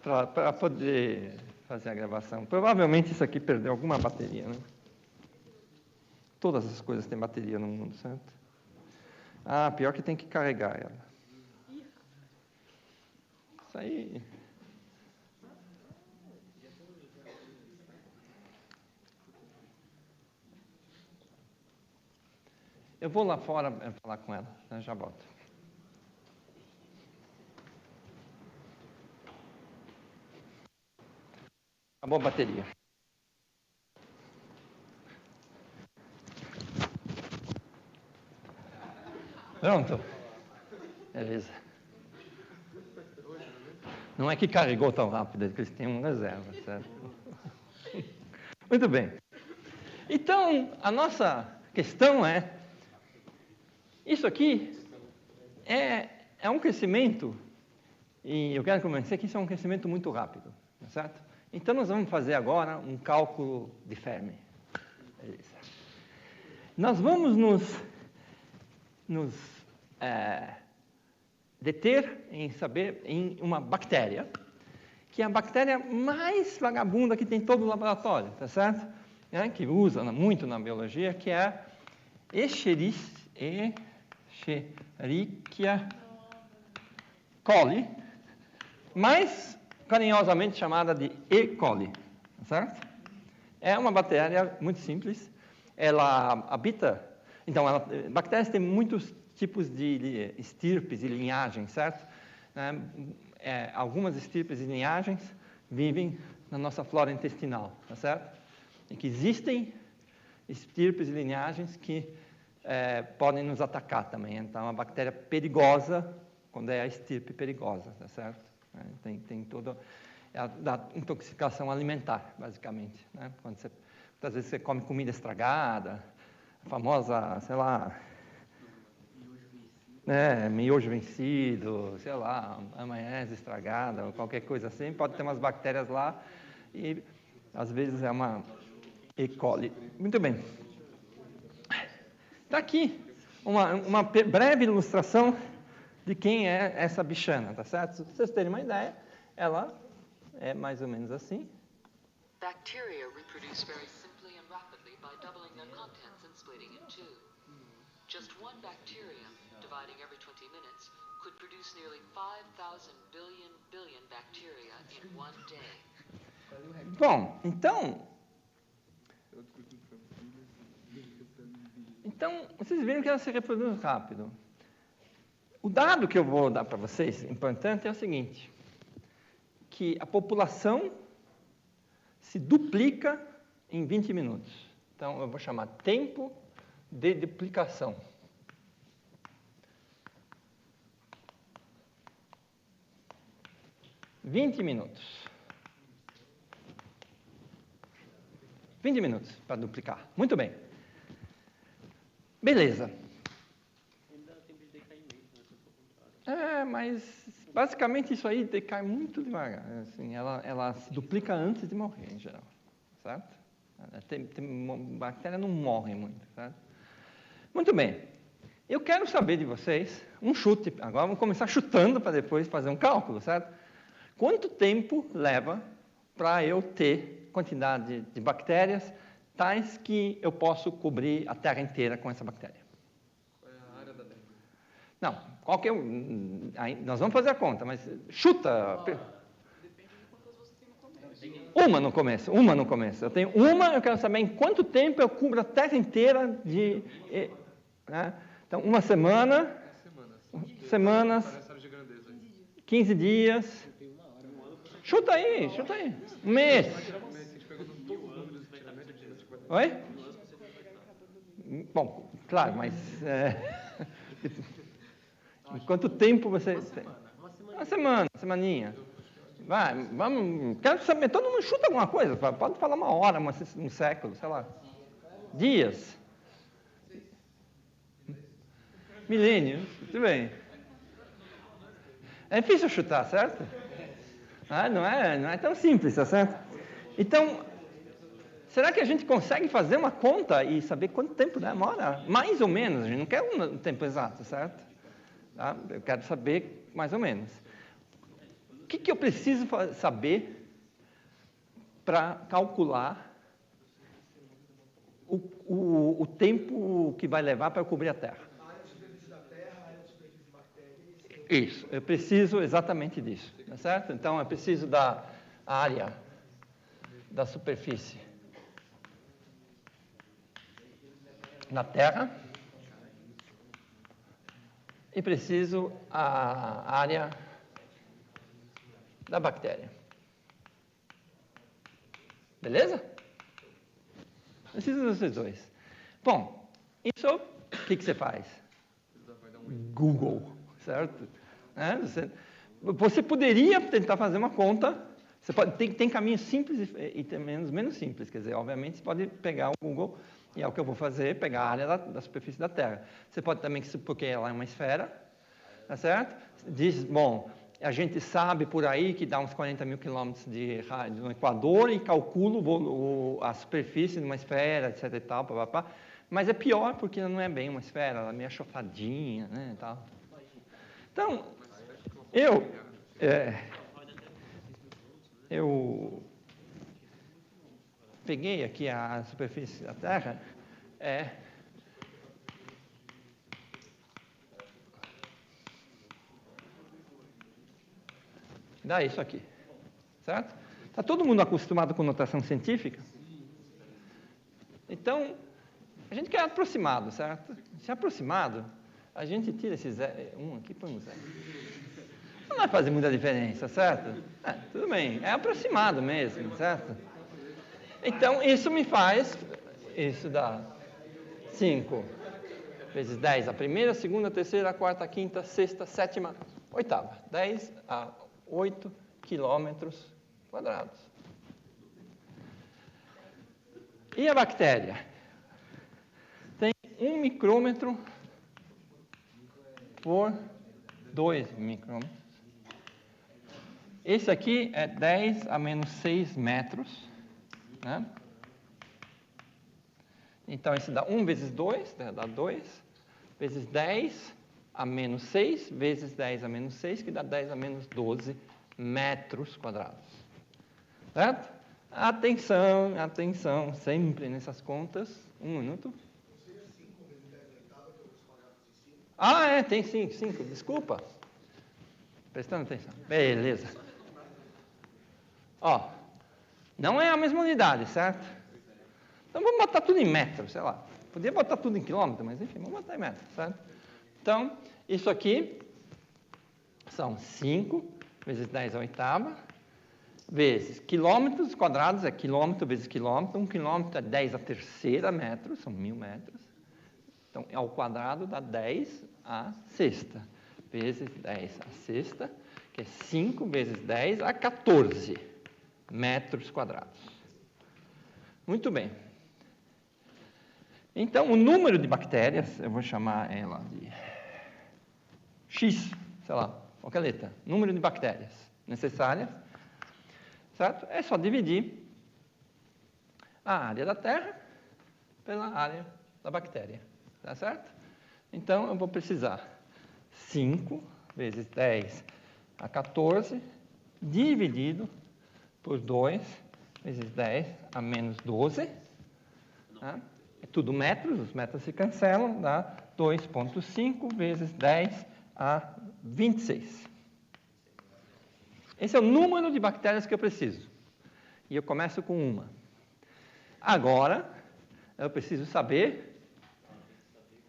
para poder fazer a gravação. Provavelmente isso aqui perdeu alguma bateria, né? Todas as coisas têm bateria no mundo, certo? Ah, pior que tem que carregar ela. Isso aí... Eu vou lá fora falar com ela, né? Já volto. Acabou a bateria. Pronto. Beleza. Não é que carregou tão rápido, é que eles têm uma reserva, certo? Muito bem. Então, a nossa questão é... Isso aqui é um crescimento, e eu quero convencer que isso é um crescimento muito rápido, certo? Então, nós vamos fazer agora um cálculo de Fermi. Beleza. Nós vamos nos deter em saber em uma bactéria, que é a bactéria mais vagabunda que tem em todo o laboratório, tá certo? Que usa muito na biologia, que é a Escherichia coli, mais carinhosamente chamada de E. coli, certo? É uma bactéria muito simples. Ela habita... Então, bactérias têm muitos tipos de estirpes e linhagens, certo? Algumas estirpes e linhagens vivem na nossa flora intestinal, tá certo? E que existem estirpes e linhagens que podem nos atacar também. Então, é uma bactéria perigosa quando é a estirpe perigosa, tá certo? Tem toda a da intoxicação alimentar, basicamente, né? Muitas vezes você come comida estragada, a famosa, sei lá, miojo vencido, sei lá, a maionese estragada, ou qualquer coisa assim, pode ter umas bactérias lá e às vezes é uma E. coli. Muito bem. Está aqui uma breve ilustração de quem é essa bichana, tá certo? Se vocês terem uma ideia, ela é mais ou menos assim. Bacteria reproduce very simply and rapidly by doubling their contents and splitting in two. Just one bacterium, dividing every 20 minutes, could produce nearly 5,000 billion bacteria in one day. Bom, então, vocês viram que ela se reproduz rápido. O dado que eu vou dar para vocês, importante, é o seguinte, que a população se duplica em 20 minutos. Então, eu vou chamar tempo de duplicação. $20 minutos. 20 minutos para duplicar. Muito bem. Beleza. Mas basicamente isso aí decai muito devagar. Assim, ela se duplica antes de morrer, em geral. Certo? Bactéria não morre muito. Certo? Muito bem. Eu quero saber de vocês um chute. Agora vamos começar chutando para depois fazer um cálculo, certo? Quanto tempo leva para eu ter quantidade de bactérias tais que eu posso cobrir a Terra inteira com essa bactéria? Qual é a área da Terra? Não, qualquer um. Nós vamos fazer a conta, mas chuta. Depende de quantas você tem no começo. Uma no começo. Eu tenho uma, eu quero saber em quanto tempo eu cubro a Terra inteira de. Né? Então, uma semana. Semanas. 15 dias. Chuta aí. Um mês. Oi? Bom, claro, mas... quanto tempo você tem? Uma semaninha. Vai, vamos... Quero saber, todo mundo chuta alguma coisa. Pode falar uma hora, um século, sei lá. Dias. Milênios, muito bem. É difícil chutar, certo? Não é tão simples, tá certo? Então, será que a gente consegue fazer uma conta e saber quanto tempo demora? Mais ou menos, a gente não quer um tempo exato, certo? Tá? Eu quero saber mais ou menos. O que eu preciso saber para calcular o tempo que vai levar para eu cobrir a Terra? Isso, eu preciso exatamente disso, tá certo? Então, eu preciso da área da superfície na Terra e preciso a área da bactéria. Beleza? Preciso desses dois. Bom, isso, o que você faz? Google. Certo? Você poderia tentar fazer uma conta, tem caminhos simples e tem menos simples, quer dizer, obviamente você pode pegar o Google, e é o que eu vou fazer, pegar a área da superfície da Terra. Você pode também, porque ela é uma esfera, tá certo? Diz, bom, a gente sabe por aí que dá uns 40 mil quilômetros no Equador e calculo a superfície de uma esfera, etc e tal, mas é pior porque não é bem uma esfera, ela é meio achatadinha, né, e tal. Então, eu peguei aqui a superfície da Terra, dá isso aqui, certo? Está todo mundo acostumado com notação científica? Então, a gente quer aproximado, certo? Se aproximado, a gente tira esse aqui e põe um 0. Não vai fazer muita diferença, certo? Tudo bem, é aproximado mesmo, certo? Então, isso me faz, isso dá 5 vezes 10 a primeira, segunda, terceira, quarta, quinta, sexta, sétima, oitava. 10 a 8 quilômetros quadrados. E a bactéria? Tem 1 micrômetro por 2 micrômetros. Esse aqui é 10 a menos 6 metros. Né? Então, esse dá 1 vezes 2, dá 2, vezes 10 a menos 6, vezes 10 a menos 6, que dá 10 a menos 12 metros quadrados. Certo? Atenção, atenção, sempre nessas contas. 1 minuto. Seria 5 vezes 10 oitava, que é os quadrados de 5. Ah, é, tem 5, desculpa. Prestando atenção. Beleza. Ó, não é a mesma unidade, certo? Então vamos botar tudo em metros, sei lá. Podia botar tudo em quilômetro, mas enfim, vamos botar em metros, certo? Então, isso aqui são 5 vezes 10 a oitava, vezes quilômetros quadrados, é quilômetro vezes quilômetro. 1 quilômetro é 10 a terceira metros, são 1000 metros. Então, ao quadrado dá 10 a sexta, vezes 10 a sexta, que é 5 vezes 10 a 14 metros quadrados. Muito bem. Então, o número de bactérias, eu vou chamar ela de X, sei lá, qualquer letra. Número de bactérias necessárias, certo? É só dividir a área da Terra pela área da bactéria, tá certo? Então, eu vou precisar 5 vezes 10 a 14, dividido por 2 vezes 10 a menos 12. Tá? É tudo metros, os metros se cancelam, dá 2,5 vezes 10 a 26. Esse é o número de bactérias que eu preciso. E eu começo com uma. Agora, eu preciso saber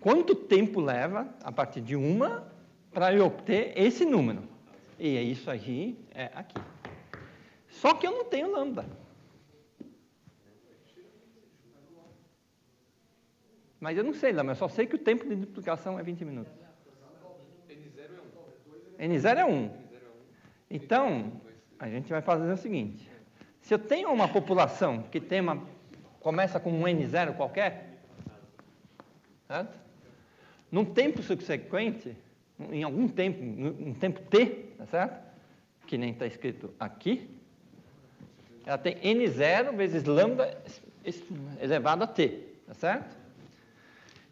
quanto tempo leva, a partir de uma, para eu obter esse número. E é isso aí, é aqui. Só que eu não tenho lambda. Mas eu não sei lambda, eu só sei que o tempo de duplicação é 20 minutos. N0 é 1. Então, a gente vai fazer o seguinte. Se eu tenho uma população que tem começa com um N0 qualquer, certo? Num tempo subsequente, em algum tempo, um tempo t, tá certo? Que nem está escrito aqui, ela tem N0 vezes lambda elevado a t, tá certo?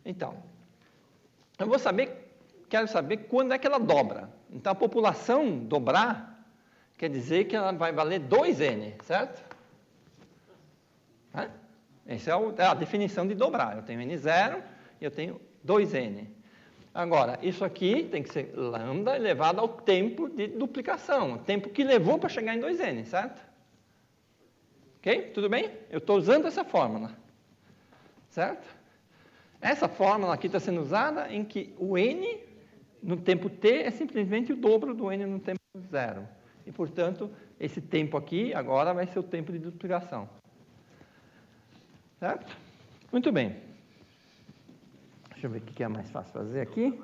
Então, eu quero saber quando é que ela dobra. Então, a população dobrar quer dizer que ela vai valer 2n, certo? Essa é a definição de dobrar. Eu tenho n0 e eu tenho 2n. Agora, isso aqui tem que ser lambda elevado ao tempo de duplicação, o tempo que levou para chegar em 2n, certo? Ok? Tudo bem? Eu estou usando essa fórmula, certo? Essa fórmula aqui está sendo usada em que o n no tempo t é simplesmente o dobro do n no tempo 0. E, portanto, esse tempo aqui agora vai ser o tempo de duplicação. Certo? Muito bem. Deixa eu ver o que é mais fácil fazer aqui.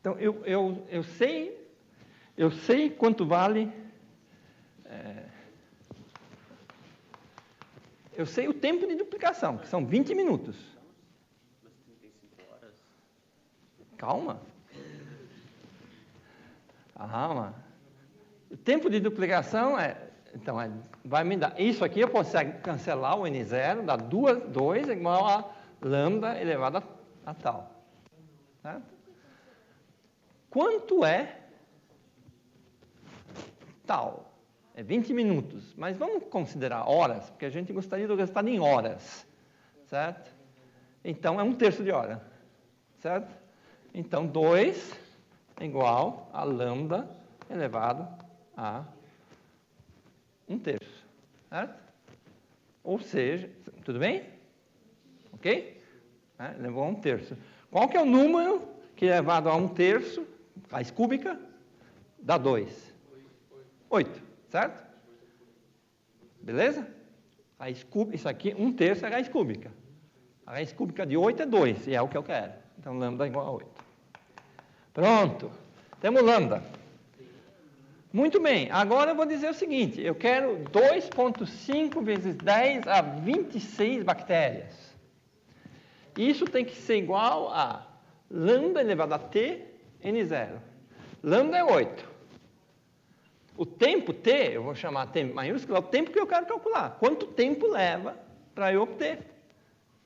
Então, eu sei quanto vale... eu sei o tempo de duplicação, que são 20 minutos. Mas 35 horas? Calma. Calma. O tempo de duplicação vai me dar... Isso aqui eu consigo cancelar o N0, dá 2 igual a lambda elevado a tal. Certo? Quanto é tal? É 20 minutos. Mas vamos considerar horas, porque a gente gostaria do resultado em horas. Certo? Então, é 1/3 de hora. Certo? Então, 2 é igual a lambda elevado a 1/3. Certo? Ou seja, tudo bem? Ok? Levou a 1/3. Qual que é o número que elevado a 1/3, raiz cúbica, dá 2? 8. Certo? Beleza? Raiz cúbica, isso aqui, 1/3 é raiz cúbica. A raiz cúbica de 8 é 2, e é o que eu quero. Então, lambda é igual a 8. Pronto. Temos lambda. Muito bem. Agora eu vou dizer o seguinte. Eu quero 2,5 vezes 10 a 26 bactérias. Isso tem que ser igual a lambda elevado a t, n0. Lambda é 8. O tempo t, eu vou chamar t maiúsculo, é o tempo que eu quero calcular. Quanto tempo leva para eu obter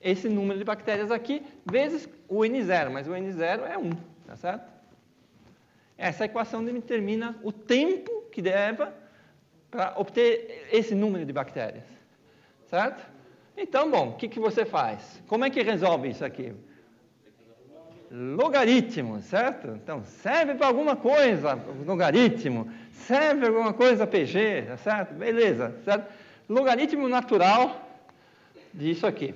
esse número de bactérias aqui, vezes o n0. Mas o n0 é 1, tá certo? Essa equação determina o tempo que leva para obter esse número de bactérias. Certo? Então, bom, o que você faz? Como é que resolve isso aqui? Logaritmo, certo? Então, serve para alguma coisa, logaritmo. Serve para alguma coisa PG, tá certo? Beleza, certo? Logaritmo natural disso aqui.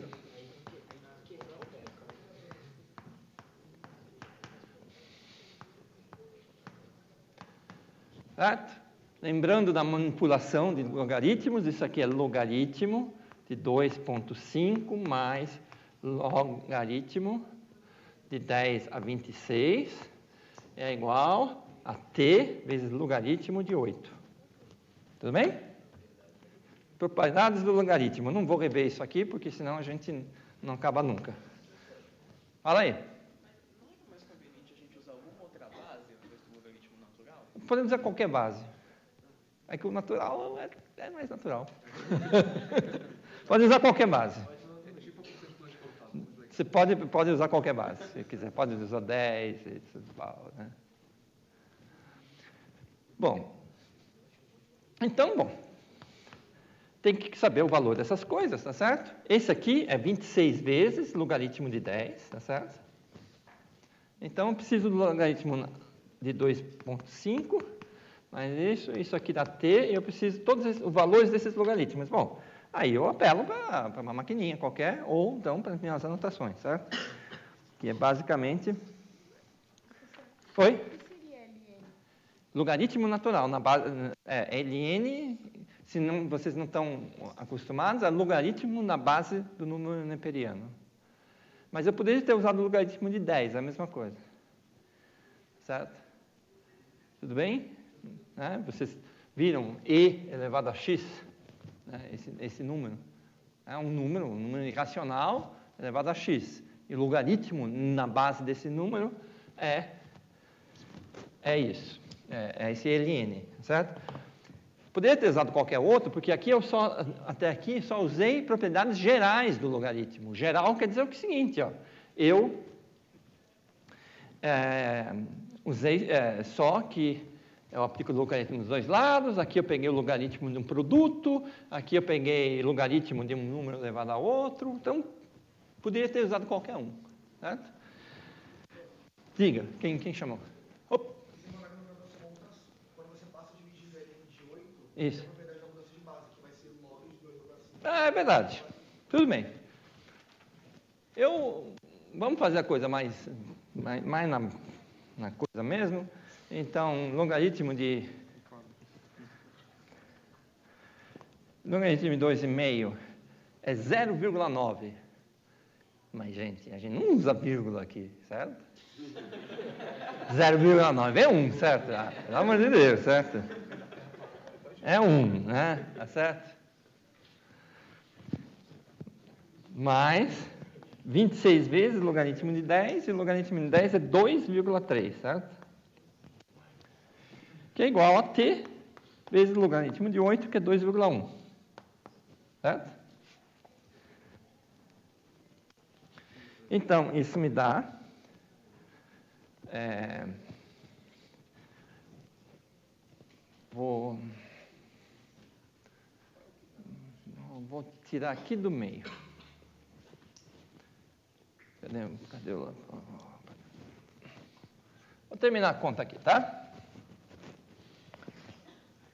Certo? Lembrando da manipulação de logaritmos, isso aqui é logaritmo de 2,5 mais logaritmo de 10 a 26 é igual a t vezes logaritmo de 8. Tudo bem? Propriedades do logaritmo. Não vou rever isso aqui, porque senão a gente não acaba nunca. Fala aí. Mas não é mais conveniente a gente usar alguma outra base ao invés do logaritmo natural? Podemos usar qualquer base. É que o natural é mais natural. Pode usar qualquer base. Você pode usar qualquer base, se quiser. Pode usar 10, né? Bom. Então, bom. Tem que saber o valor dessas coisas, tá certo? Esse aqui é 26 vezes logaritmo de 10, tá certo? Então, eu preciso do logaritmo de 2,5, mas isso aqui dá t, e eu preciso de todos os valores desses logaritmos. Bom, aí eu apelo para uma maquininha qualquer, ou então para as minhas anotações, certo? Que é basicamente... Oi? O que seria LN? Logaritmo natural. Na base, LN, se não, vocês não estão acostumados, é logaritmo na base do número neperiano. Mas eu poderia ter usado o logaritmo de 10, é a mesma coisa. Certo? Tudo bem? Né? Vocês viram e elevado a x? Esse número é um número irracional elevado a x. E o logaritmo na base desse número é isso. É esse ln, certo? Poderia ter usado qualquer outro, porque aqui até aqui só usei propriedades gerais do logaritmo. Geral quer dizer o seguinte, ó. Eu usei só que eu aplico o logaritmo nos dois lados, aqui eu peguei o logaritmo de um produto, aqui eu peguei o logaritmo de um número elevado a outro, então poderia ter usado qualquer um, certo? Diga, quem chamou? Opa. Quando você passa a dividir o LN de 8, Isso. tem a propriedade da mudança de base, que vai ser log de 2 lugar 5. É verdade. Tudo bem. Vamos fazer a coisa mais na coisa mesmo. Então, logaritmo de 2,5 é 0,9. Mas, gente, a gente não usa vírgula aqui, certo? 0,9 é 1, certo? Ah, pelo amor de Deus, certo? É 1, né? Tá certo? Mais 26 vezes logaritmo de 10, e o logaritmo de 10 é 2,3, certo? Que é igual a t vezes o logaritmo de 8, que é 2,1. Certo? Então, isso me dá... Vou tirar aqui do meio. Cadê o... Vou terminar a conta aqui, tá?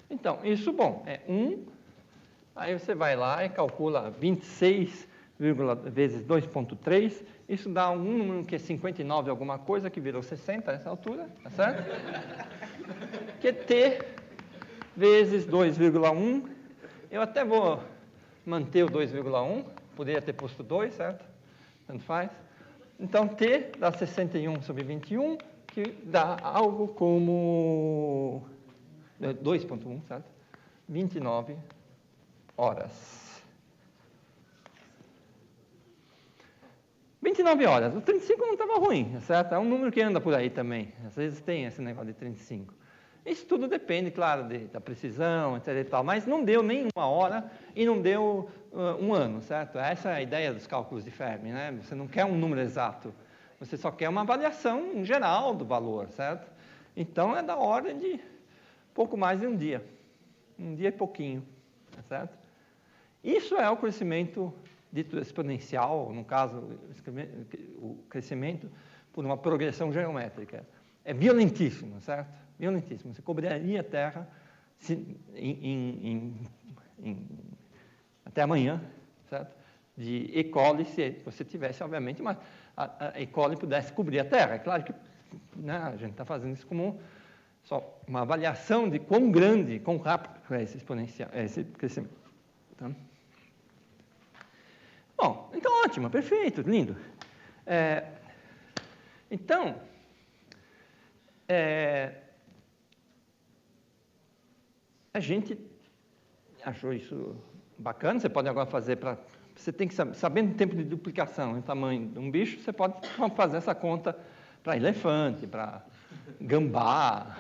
Então, isso, bom, é 1, aí você vai lá e calcula 26 vezes 2,3, isso dá um número que é 59 alguma coisa, que virou 60 nessa altura, tá certo? Que é t vezes 2,1, eu até vou manter o 2,1, poderia ter posto 2, certo? Tanto faz. Então, T dá 61 sobre 21, que dá algo como 2,1, certo? 29 horas. 29 horas. O 35 não estava ruim, certo? É um número que anda por aí também. Às vezes tem esse negócio de 35. Isso tudo depende, claro, da precisão, etc. E tal, mas não deu nem 1 hora e não deu 1 ano, certo? Essa é a ideia dos cálculos de Fermi, né? Você não quer um número exato, você só quer uma avaliação geral do valor, certo? Então, é da ordem de pouco mais de um dia e pouquinho, certo? Isso é o crescimento dito exponencial, no caso, o crescimento por uma progressão geométrica. É violentíssimo, certo? Violentíssimo. Você cobriria a Terra até amanhã, certo? De E. coli, se você tivesse, obviamente, a E. coli pudesse cobrir a Terra. É claro que, né, a gente está fazendo isso como só uma avaliação de quão grande, quão rápido é esse exponencial, esse crescimento. Tá? Bom, então ótimo, perfeito, lindo. Então, a gente achou isso bacana. Você pode agora fazer para... Você tem que saber, sabendo o tempo de duplicação e o tamanho de um bicho, você pode fazer essa conta para elefante, para gambá,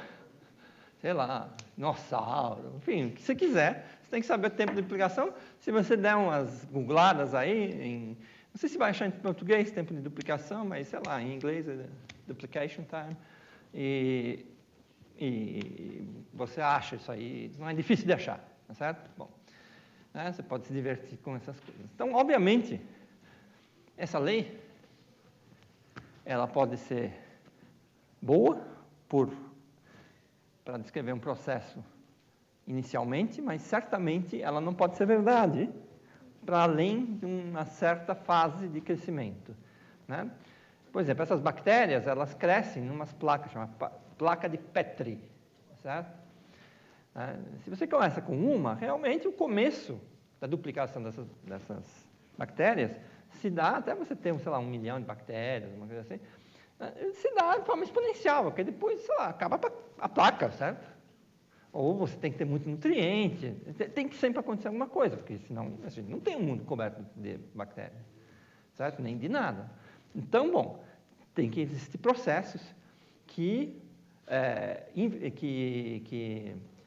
sei lá, dinossauro, enfim, o que você quiser. Você tem que saber o tempo de duplicação. Se você der umas googladas aí, não sei se vai achar em português tempo de duplicação, mas sei lá, em inglês é duplication time, e você acha isso aí, não é difícil de achar, tá certo? Bom, né, você pode se divertir com essas coisas. Então, obviamente, essa lei, ela pode ser boa para descrever um processo inicialmente, mas certamente ela não pode ser verdade para além de uma certa fase de crescimento, né? Por exemplo, essas bactérias, elas crescem em umas placas, chama placa de Petri, certo? Se você começa com uma, realmente o começo da duplicação dessas bactérias se dá até você ter, sei lá, 1 milhão de bactérias, uma coisa assim, se dá de forma exponencial, porque depois, sei lá, acaba a placa, certo? Ou você tem que ter muito nutriente, tem que sempre acontecer alguma coisa, porque senão a gente não tem um mundo coberto de bactérias, certo? Nem de nada. Então, bom, tem que existir processos que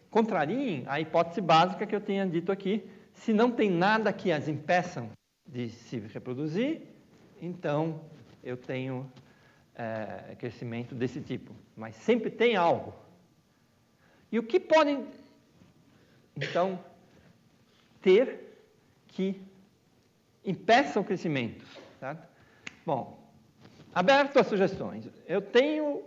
contrariem a hipótese básica que eu tinha dito aqui. Se não tem nada que as impeçam de se reproduzir, então eu tenho crescimento desse tipo. Mas sempre tem algo. E o que pode, então, ter que impeça o crescimento? Certo? Bom, aberto a sugestões. Eu tenho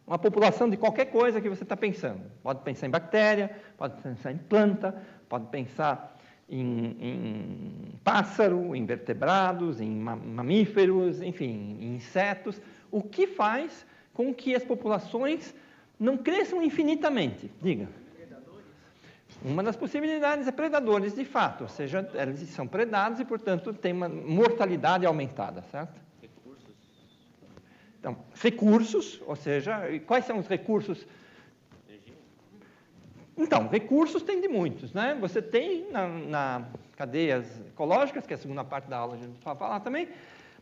uma população de qualquer coisa que você está pensando. Pode pensar em bactéria, pode pensar em planta, pode pensar em pássaro, em vertebrados, em mamíferos, enfim, em insetos. O que faz com que as populações não cresçam infinitamente? Diga. Predadores? Uma das possibilidades é predadores, de fato. Ou seja, eles são predados e, portanto, tem uma mortalidade aumentada, certo? Recursos? Então, recursos, ou seja, e quais são os recursos? Energia? Então, recursos tem de muitos, né? Você tem na cadeias ecológicas, que é a segunda parte da aula a gente vai falar também,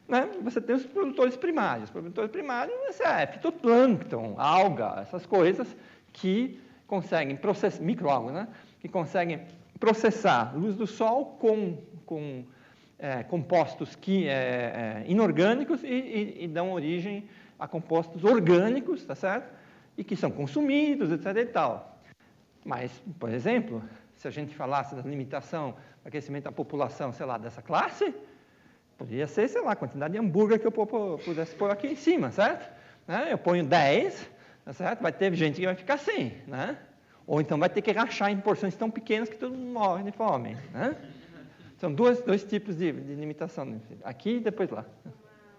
né? Você tem os produtores primários. Os produtores primários é fitoplâncton, alga, essas coisas que conseguem processar, microalgas, né? Que conseguem processar luz do sol com compostos inorgânicos e dão origem a compostos orgânicos, tá certo? E que são consumidos, etc. e tal. Mas, por exemplo, se a gente falasse da limitação do crescimento da população, sei lá, dessa classe, poderia ser, sei lá, a quantidade de hambúrguer que eu pudesse pôr aqui em cima, certo? Né? Eu ponho 10, tá certo? Vai ter gente que vai ficar sem, né? Ou então vai ter que rachar em porções tão pequenas que todo mundo morre de fome, né? São dois tipos de limitação, aqui e depois lá. Uma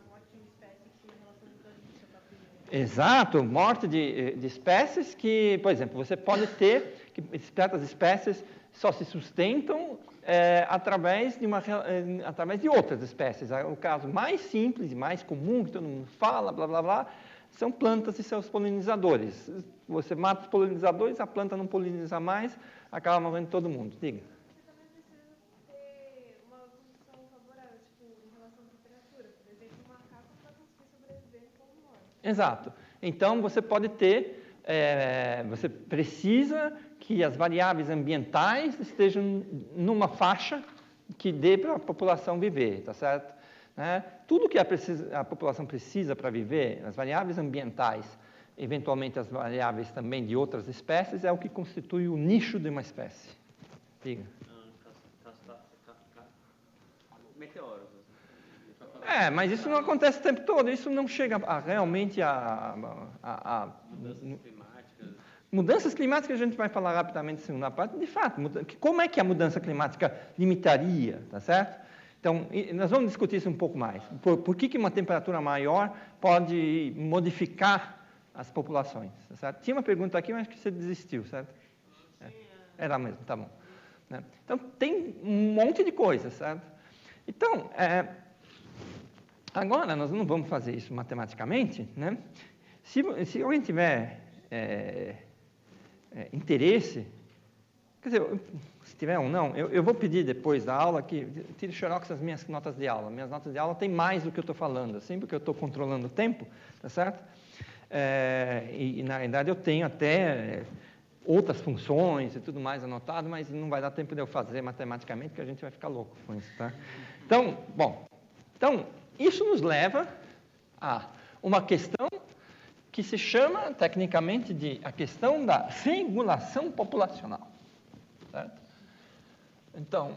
morte de espécie que tem relação orgânica com a primeira. Exato, morte de espécies que, por exemplo, você pode ter que certas espécies só se sustentam através de outras espécies. O caso mais simples e mais comum, que todo mundo fala, blá, blá, blá, são plantas e seus polinizadores. Você mata os polinizadores, a planta não poliniza mais, acaba morrendo todo mundo. Diga. Você também precisa ter uma condição favorável, tipo, em relação à temperatura. Por exemplo, o macaco não vai conseguir sobreviver em todo mundo. Exato. Então, você pode ter, você precisa que as variáveis ambientais estejam numa faixa que dê para a população viver, tá certo? Tudo que a população precisa para viver, as variáveis ambientais, eventualmente as variáveis também de outras espécies, é o que constitui o nicho de uma espécie. Diga. Meteoros. Mas isso não acontece o tempo todo, isso não chega realmente Mudanças climáticas. Mudanças climáticas a gente vai falar rapidamente na segunda parte. De fato, como é que a mudança climática limitaria, tá certo? Então, nós vamos discutir isso um pouco mais. Por que uma temperatura maior pode modificar as populações, tá certo? Tinha uma pergunta aqui, mas acho que você desistiu, certo? Era mesmo, tá bom. Então, tem um monte de coisas, certo? Então, agora nós não vamos fazer isso matematicamente, né? Se alguém tiver interesse, quer dizer, se tiver ou não, eu vou pedir depois da aula que tire xerox as minhas notas de aula. Minhas notas de aula têm mais do que eu estou falando, assim, porque eu estou controlando o tempo, tá certo? E, na verdade, eu tenho até outras funções e tudo mais anotado, mas não vai dar tempo de eu fazer matematicamente, porque a gente vai ficar louco com isso, tá? Então, isso nos leva a uma questão que se chama, tecnicamente, de a questão da regulação populacional. Certo? Então,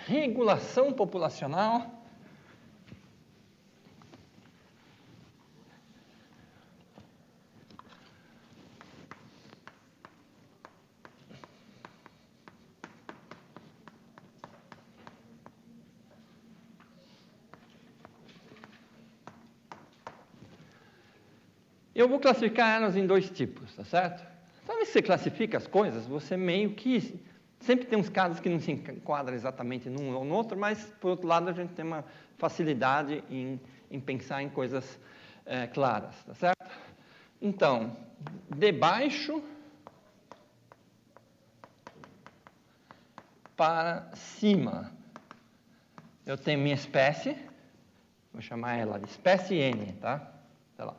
regulação populacional eu vou classificar elas em dois tipos, tá certo? Sabe, se você classifica as coisas, você meio que... Sempre tem uns casos que não se enquadram exatamente num ou no outro, mas, por outro lado, a gente tem uma facilidade em pensar em coisas claras, tá certo? Então, de baixo para cima, eu tenho minha espécie, vou chamar ela de espécie N, tá? Sei lá.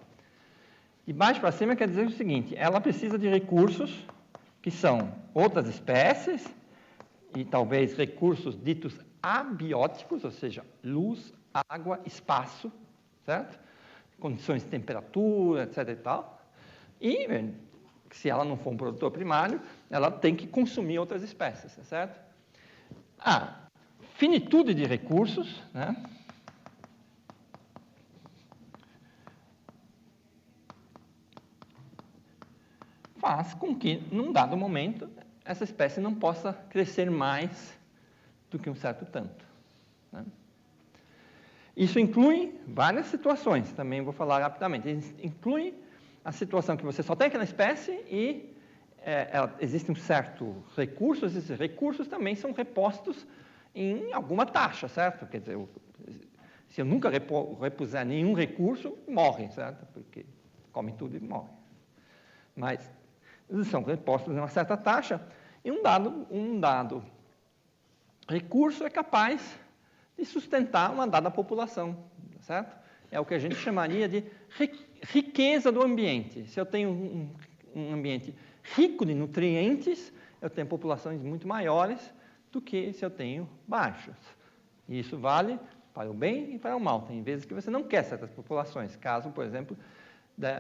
De baixo para cima quer dizer o seguinte, ela precisa de recursos que são outras espécies e talvez recursos ditos abióticos, ou seja, luz, água, espaço, certo? Condições de temperatura, etc. e tal. E, se ela não for um produtor primário, ela tem que consumir outras espécies, certo? Finitude de recursos, né? Faz com que, num dado momento, essa espécie não possa crescer mais do que um certo tanto. Né? Isso inclui várias situações, também vou falar rapidamente. Inclui a situação que você só tem aquela espécie e existe um certo recurso, esses recursos também são repostos em alguma taxa, certo? Quer dizer, se eu nunca repuser nenhum recurso, morre, certo? Porque come tudo e morre. Mas eles são repostos em uma certa taxa, e um dado recurso é capaz de sustentar uma dada população, certo? É o que a gente chamaria de riqueza do ambiente. Se eu tenho um ambiente rico de nutrientes, eu tenho populações muito maiores do que se eu tenho baixas. E isso vale para o bem e para o mal. Tem vezes que você não quer certas populações. Caso, por exemplo,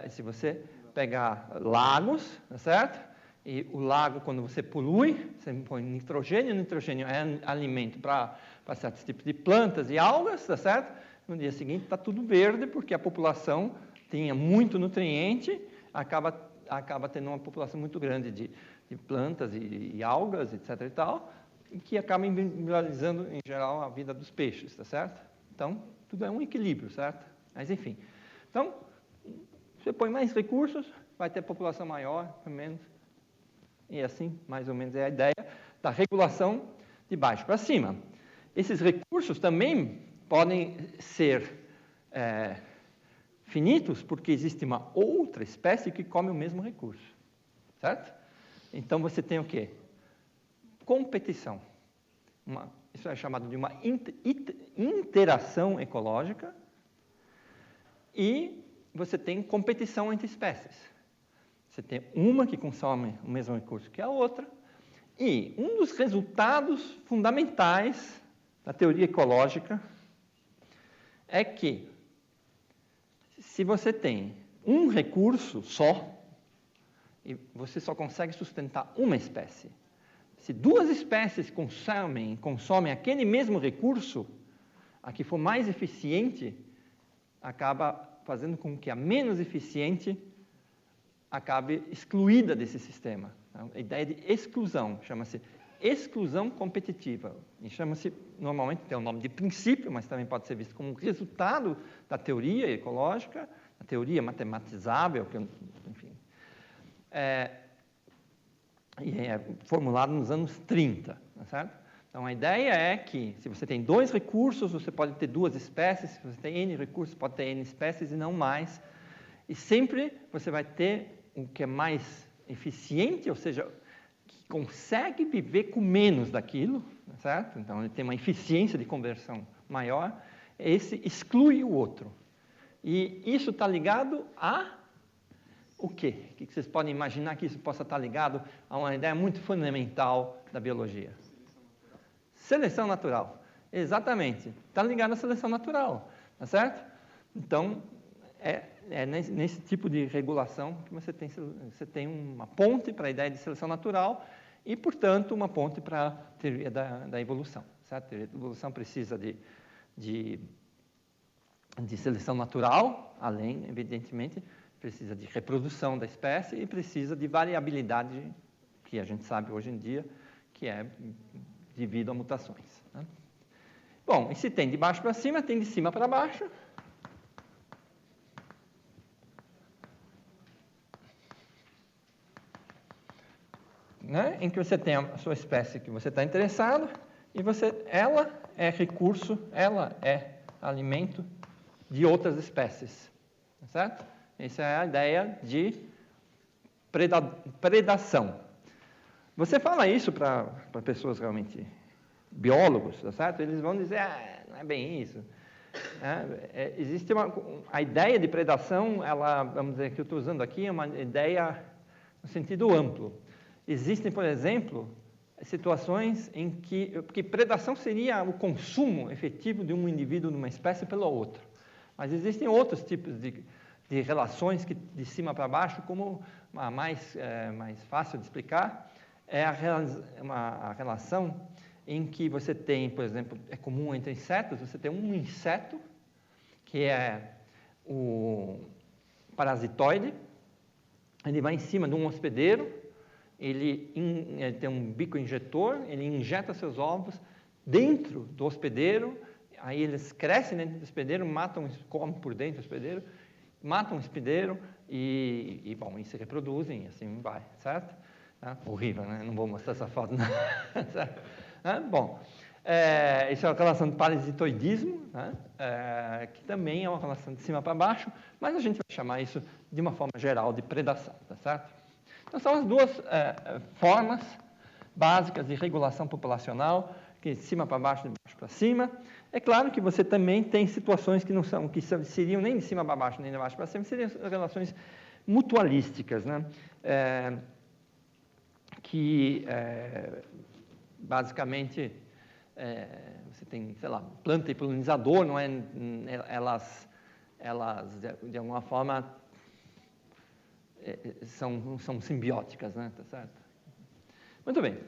se você pegar lagos, tá certo? E o lago, quando você polui, você põe nitrogênio. O nitrogênio é alimento para certos tipos de plantas e algas, tá certo? No dia seguinte está tudo verde, porque a população tinha muito nutriente, acaba tendo uma população muito grande de plantas e algas, etc. e tal, que acaba individualizando, em geral, a vida dos peixes, tá certo? Então, tudo é um equilíbrio, certo? Mas, enfim. Então, você põe mais recursos, vai ter população maior, menos. E assim, mais ou menos, é a ideia. da regulação de baixo para cima. Esses recursos também podem ser finitos, porque existe uma outra espécie que come o mesmo recurso, certo? Então, você tem o quê? Competição. Isso é chamado de uma interação ecológica, e você tem competição entre espécies. Você tem uma que consome o mesmo recurso que a outra, e um dos resultados fundamentais da teoria ecológica é que, se você tem um recurso só, e você só consegue sustentar uma espécie, se duas espécies consomem aquele mesmo recurso, a que for mais eficiente acaba fazendo com que a menos eficiente acabe excluída desse sistema. A ideia de exclusão chama-se exclusão competitiva. E chama-se, normalmente tem o nome de princípio, mas também pode ser visto como resultado da teoria ecológica, a teoria matematizável, enfim. E é formulado nos anos 30, tá certo? Então, a ideia é que, se você tem dois recursos, você pode ter duas espécies, se você tem N recursos, pode ter N espécies e não mais. E sempre você vai ter o que é mais eficiente, ou seja, que consegue viver com menos daquilo, tá certo? Então, ele tem uma eficiência de conversão maior. Esse exclui o outro. E isso está ligado a o quê? O que vocês podem imaginar que isso possa estar ligado a uma ideia muito fundamental da biologia? Seleção natural. Exatamente. Está ligado à seleção natural. Tá certo? Então, nesse tipo de regulação que você tem uma ponte para a ideia de seleção natural e, portanto, uma ponte para a teoria da evolução. Certo? A teoria da evolução precisa de seleção natural, além, evidentemente, precisa de reprodução da espécie e precisa de variabilidade, que a gente sabe hoje em dia, que é devido a mutações. Né? Bom, e se tem de baixo para cima, tem de cima para baixo. Né? Em que você tem a sua espécie que você está interessado, e ela é recurso, ela é alimento de outras espécies. Tá certo? Essa é a ideia de predação. Você fala isso para pessoas realmente biólogos, tá certo? Eles vão dizer, não é bem isso. Existe a ideia de predação, vamos dizer, que eu estou usando aqui, é uma ideia no sentido amplo. Existem, por exemplo, situações em porque predação seria o consumo efetivo de um indivíduo, de uma espécie, pelo outro. Mas existem outros tipos de relações que, de cima para baixo, como a mais fácil de explicar, é a relação em que você tem, por exemplo, é comum entre insetos, você tem um inseto, que é o parasitoide, ele vai em cima de um hospedeiro, ele tem um bico injetor, ele injeta seus ovos dentro do hospedeiro, aí eles crescem dentro do hospedeiro, comem por dentro do hospedeiro, matam o hospedeiro e se reproduzem, e assim vai, certo? Horrível, né? Não vou mostrar essa foto, não. Certo? Bom, isso é uma relação de parasitoidismo, né? Que também é uma relação de cima para baixo, mas a gente vai chamar isso de uma forma geral de predação, tá certo? Então, são as duas formas básicas de regulação populacional, que de cima para baixo, de baixo para cima. É claro que você também tem situações que seriam nem de cima para baixo, nem de baixo para cima, seriam relações mutualísticas, né? Basicamente, você tem, sei lá, planta e polinizador, não é? Elas de alguma forma, são simbióticas, né? Tá certo? Muito bem.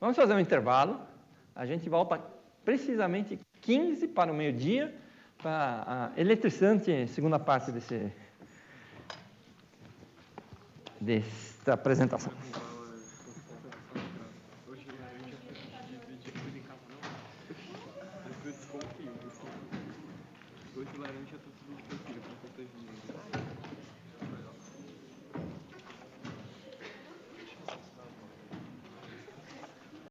Vamos fazer um intervalo. A gente volta precisamente 15 para o meio-dia, para a eletrizante segunda parte desta apresentação. Hoje laranja tá tudo de perfil, pra proteger.